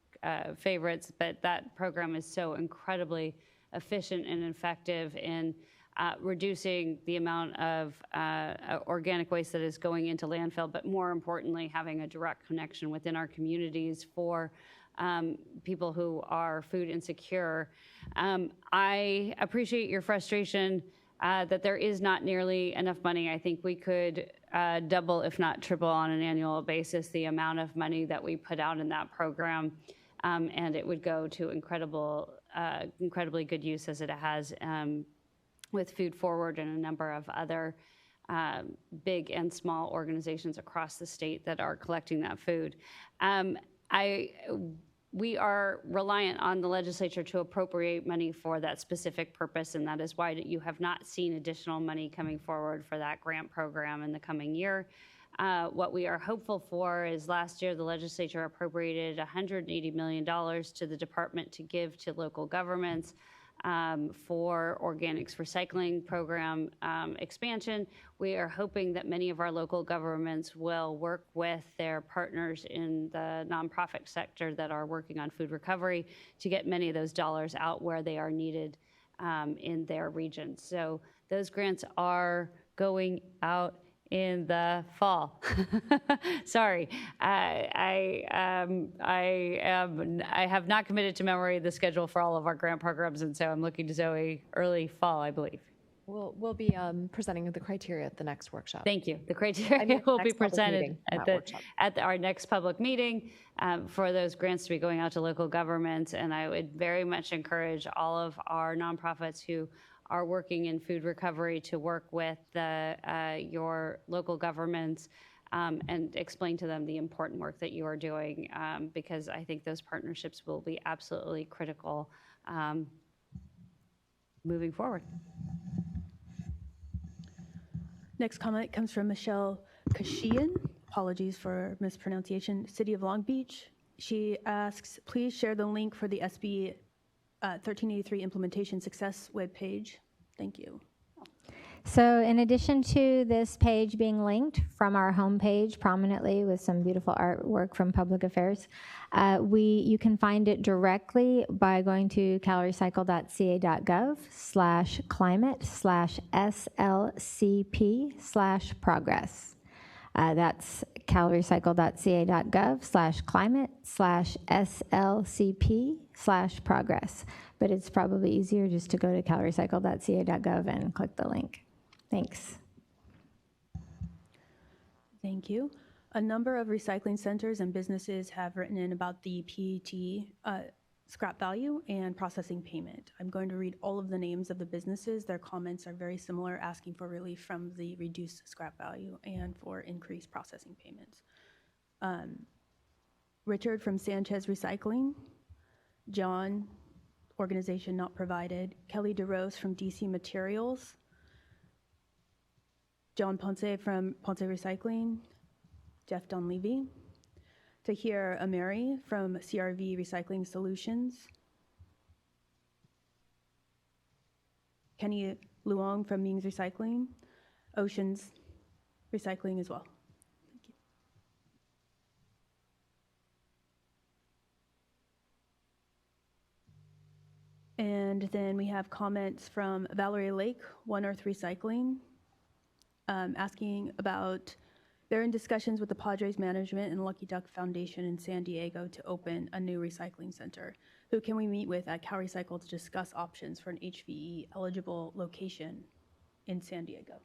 favorites, but that program is so incredibly efficient and effective in reducing the amount of organic waste that is going into landfill, but more importantly, having a direct connection within our communities for people who are food insecure. I appreciate your frustration that there is not nearly enough money. I think we could double, if not triple, on an annual basis the amount of money that we put out in that program, and it would go to incredibly good use as it has with Food Forward and a number of other big and small organizations across the state that are collecting that food. We are reliant on the legislature to appropriate money for that specific purpose, and that is why you have not seen additional money coming forward for that grant program in the coming year. What we are hopeful for is last year the legislature appropriated $180 million to the department to give to local governments for organics recycling program expansion. We are hoping that many of our local governments will work with their partners in the nonprofit sector that are working on food recovery to get many of those dollars out where they are needed in their regions. So those grants are going out in the fall. Sorry, I have not committed to memory the schedule for all of our grant programs, and so I'm looking to Zoe early fall, I believe. We'll be presenting the criteria at the next workshop. Thank you. The criteria will be presented at our next public meeting for those grants to be going out to local governments, and I would very much encourage all of our nonprofits who are working in food recovery to work with your local governments and explain to them the important work that you are doing, because I think those partnerships will be absolutely critical moving forward. Next comment comes from Michelle Kashian. Apologies for mispronunciation. City of Long Beach. She asks, please share the link for the SB 1383 implementation success webpage. Thank you. So in addition to this page being linked from our homepage prominently with some beautiful artwork from Public Affairs, you can find it directly by going to calrecycle.ca.gov/climate/SLCP/progress. That's calrecycle.ca.gov/climate/SLCP/progress. But it's probably easier just to go to calrecycle.ca.gov and click the link. Thanks. Thank you. A number of recycling centers and businesses have written in about the PET scrap value and processing payment. I'm going to read all of the names of the businesses. Their comments are very similar, asking for relief from the reduced scrap value and for increased processing payments. Richard from Sanchez Recycling, John, organization not provided, Kelly DeRose from DC Materials, John Ponce from Ponce Recycling, Jeff Donlevy, Tahir Ameri from CRV Recycling Solutions, Kenny Luong from Ming's Recycling, Oceans Recycling as well. Thank you. And then we have comments from Valerie Lake, One Earth Recycling, asking about they're in discussions with the Padres management and Lucky Duck Foundation in San Diego to open a new recycling center. Who can we meet with at CalRecycle to discuss options for an HVE eligible location in San Diego?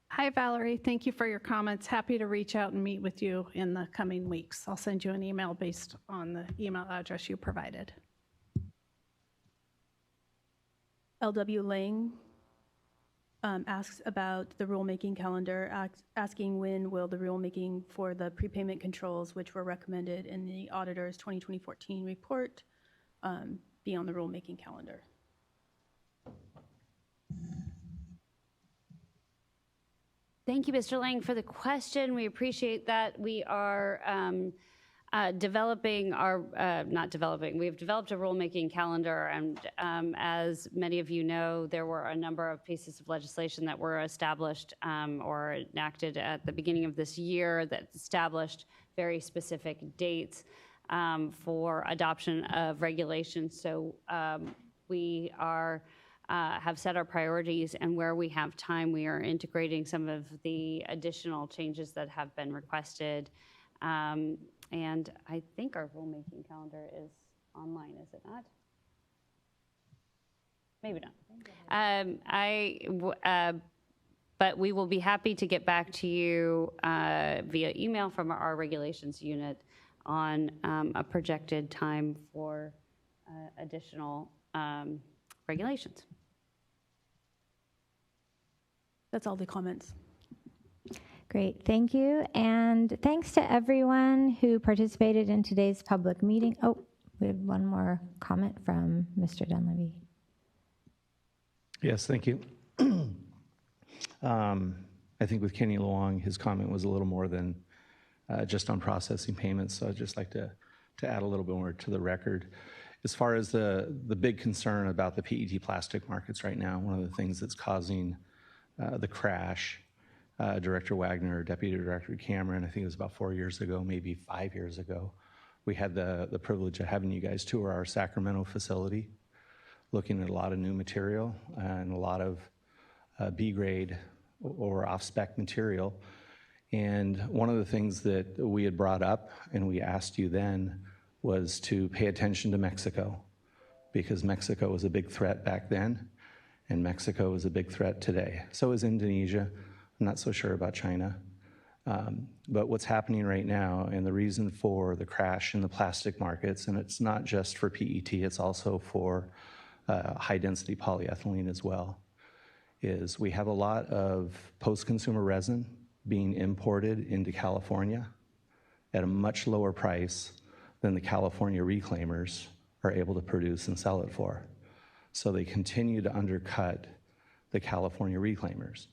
Hi, Valerie. Thank you for your comments. Happy to reach out and meet with you in the coming weeks. I'll send you an email based on the email address you provided. LW Lang asks about the rulemaking calendar, asking when will the rulemaking for the prepayment controls, which were recommended in the auditor's 2014 report, be on the rulemaking calendar. Thank you, Mr. Lang, for the question. We appreciate that. We are developing our, we've developed a rulemaking calendar, and as many of you know, there were a number of pieces of legislation that were established or enacted at the beginning of this year that established very specific dates for adoption of regulations. So we are have set our priorities, and where we have time, we are integrating some of the additional changes that have been requested. And I think our rulemaking calendar is online, is it not? Maybe not. But we will be happy to get back to you via email from our regulations unit on a projected time for additional regulations. That's all the comments. Great, thank you. And thanks to everyone who participated in today's public meeting. Oh, we have one more comment from Mr. Dunleavy. Yes, thank you. I think with Kenny Luong, his comment was a little more than just on processing payments, so I'd just like to add a little bit more to the record. As far as the big concern about the PET plastic markets right now, one of the things that's causing the crash, Director Wagner, Deputy Director Cameron, I think it was about 4 years ago, maybe 5 years ago, we had the privilege of having you guys tour our Sacramento facility, looking at a lot of new material and a lot of B-grade or off-spec material. And one of the things that we had brought up and we asked you then was to pay attention to Mexico, because Mexico was a big threat back then, and Mexico is a big threat today. So is Indonesia. I'm not so sure about China. But what's happening right now, and the reason for the crash in the plastic markets, and it's not just for PET, it's also for high-density polyethylene as well, is we have a lot of post-consumer resin being imported into California at a much lower price than the California reclaimers are able to produce and sell it for. So they continue to undercut the California reclaimers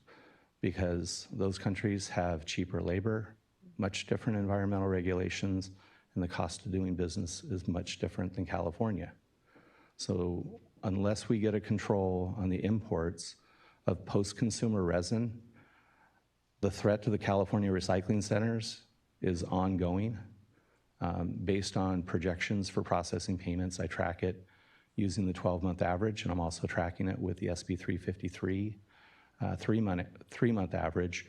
because those countries have cheaper labor, much different environmental regulations, and the cost of doing business is much different than California. So unless we get a control on the imports of post-consumer resin, the threat to the California recycling centers is ongoing. Based on projections for processing payments, I track it using the 12-month average, and I'm also tracking it with the SB 353 three-month average.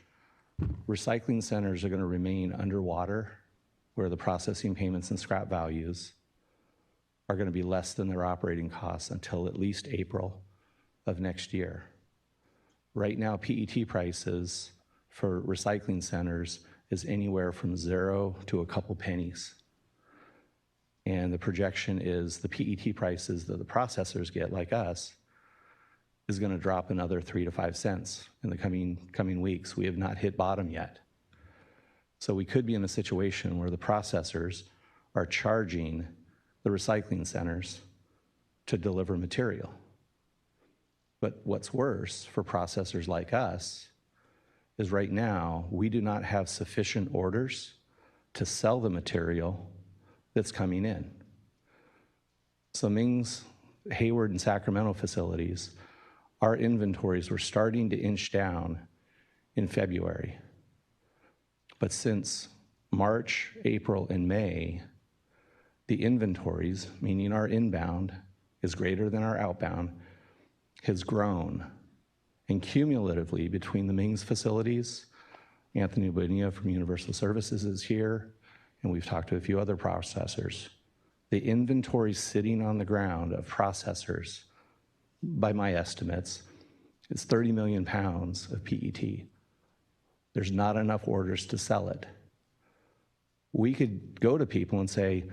Recycling centers are going to remain underwater, where the processing payments and scrap values are going to be less than their operating costs until at least April of next year. Right now, PET prices for recycling centers is anywhere from 0 to a couple pennies. And the projection is the PET prices that the processors get, like us, is going to drop another 3 to 5 cents in the coming weeks. We have not hit bottom yet. So we could be in a situation where the processors are charging the recycling centers to deliver material. But what's worse for processors like us is right now we do not have sufficient orders to sell the material that's coming in. So Ming's, Hayward, and Sacramento facilities, our inventories were starting to inch down in February. But since March, April, and May, the inventories, meaning our inbound is greater than our outbound, has grown. And cumulatively, between the Ming's facilities, Anthony Bonilla from Universal Services is here, and we've talked to a few other processors. The inventory sitting on the ground of processors, by my estimates, is 30 million pounds of PET. There's not enough orders to sell it. We could go to people and say,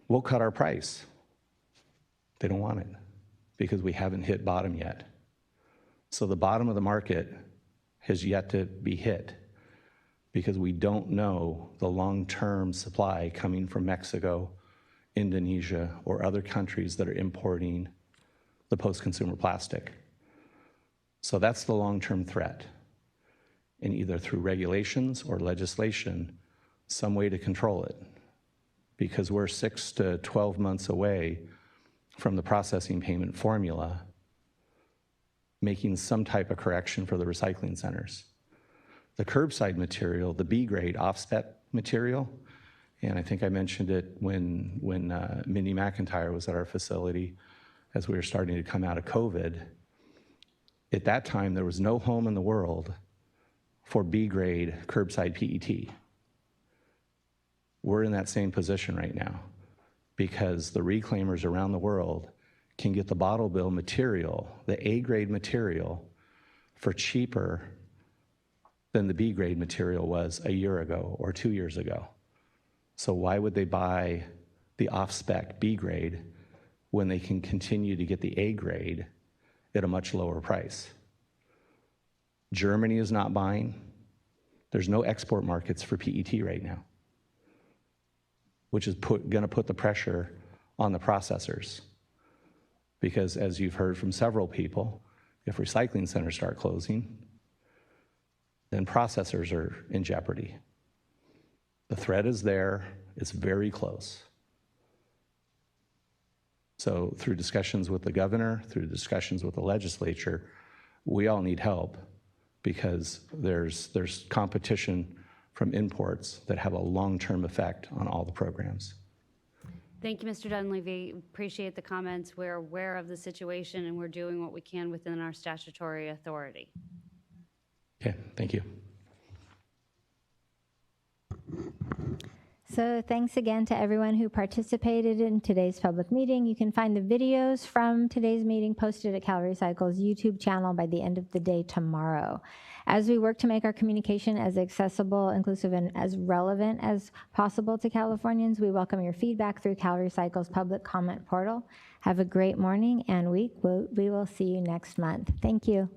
we'll cut our price. They don't want it because we haven't hit bottom yet. So the bottom of the market has yet to be hit because we don't know the long-term supply coming from Mexico, Indonesia, or other countries that are importing the post-consumer plastic. So that's the long-term threat. And either through regulations or legislation, some way to control it, because we're 6 to 12 months away from the processing payment formula making some type of correction for the recycling centers. The curbside material, the B-grade off-spec material, and I think I mentioned it when Mindy McIntyre was at our facility as we were starting to come out of COVID. At that time, there was no home in the world for B-grade curbside PET. We're in that same position right now because the reclaimers around the world can get the bottle bill material, the A-grade material, for cheaper than the B-grade material was a year ago or 2 years ago. So why would they buy the off-spec B-grade when they can continue to get the A-grade at a much lower price? Germany is not buying. There's no export markets for PET right now, which is going to put the pressure on the processors. Because as you've heard from several people, if recycling centers start closing, then processors are in jeopardy. The threat is there, it's very close. So through discussions with the governor, through discussions with the legislature, we all need help because there's competition from imports that have a long-term effect on all the programs. Thank you, Mr. Dunleavy. Appreciate the comments. We're aware of the situation and we're doing what we can within our statutory authority. Okay, thank you. So thanks again to everyone who participated in today's public meeting. You can find the videos from today's meeting posted at CalRecycle's YouTube channel by the end of the day tomorrow. As we work to make our communication as accessible, inclusive, and as relevant as possible to Californians, we welcome your feedback through CalRecycle's public comment portal. Have a great morning and week. We will see you next month. Thank you.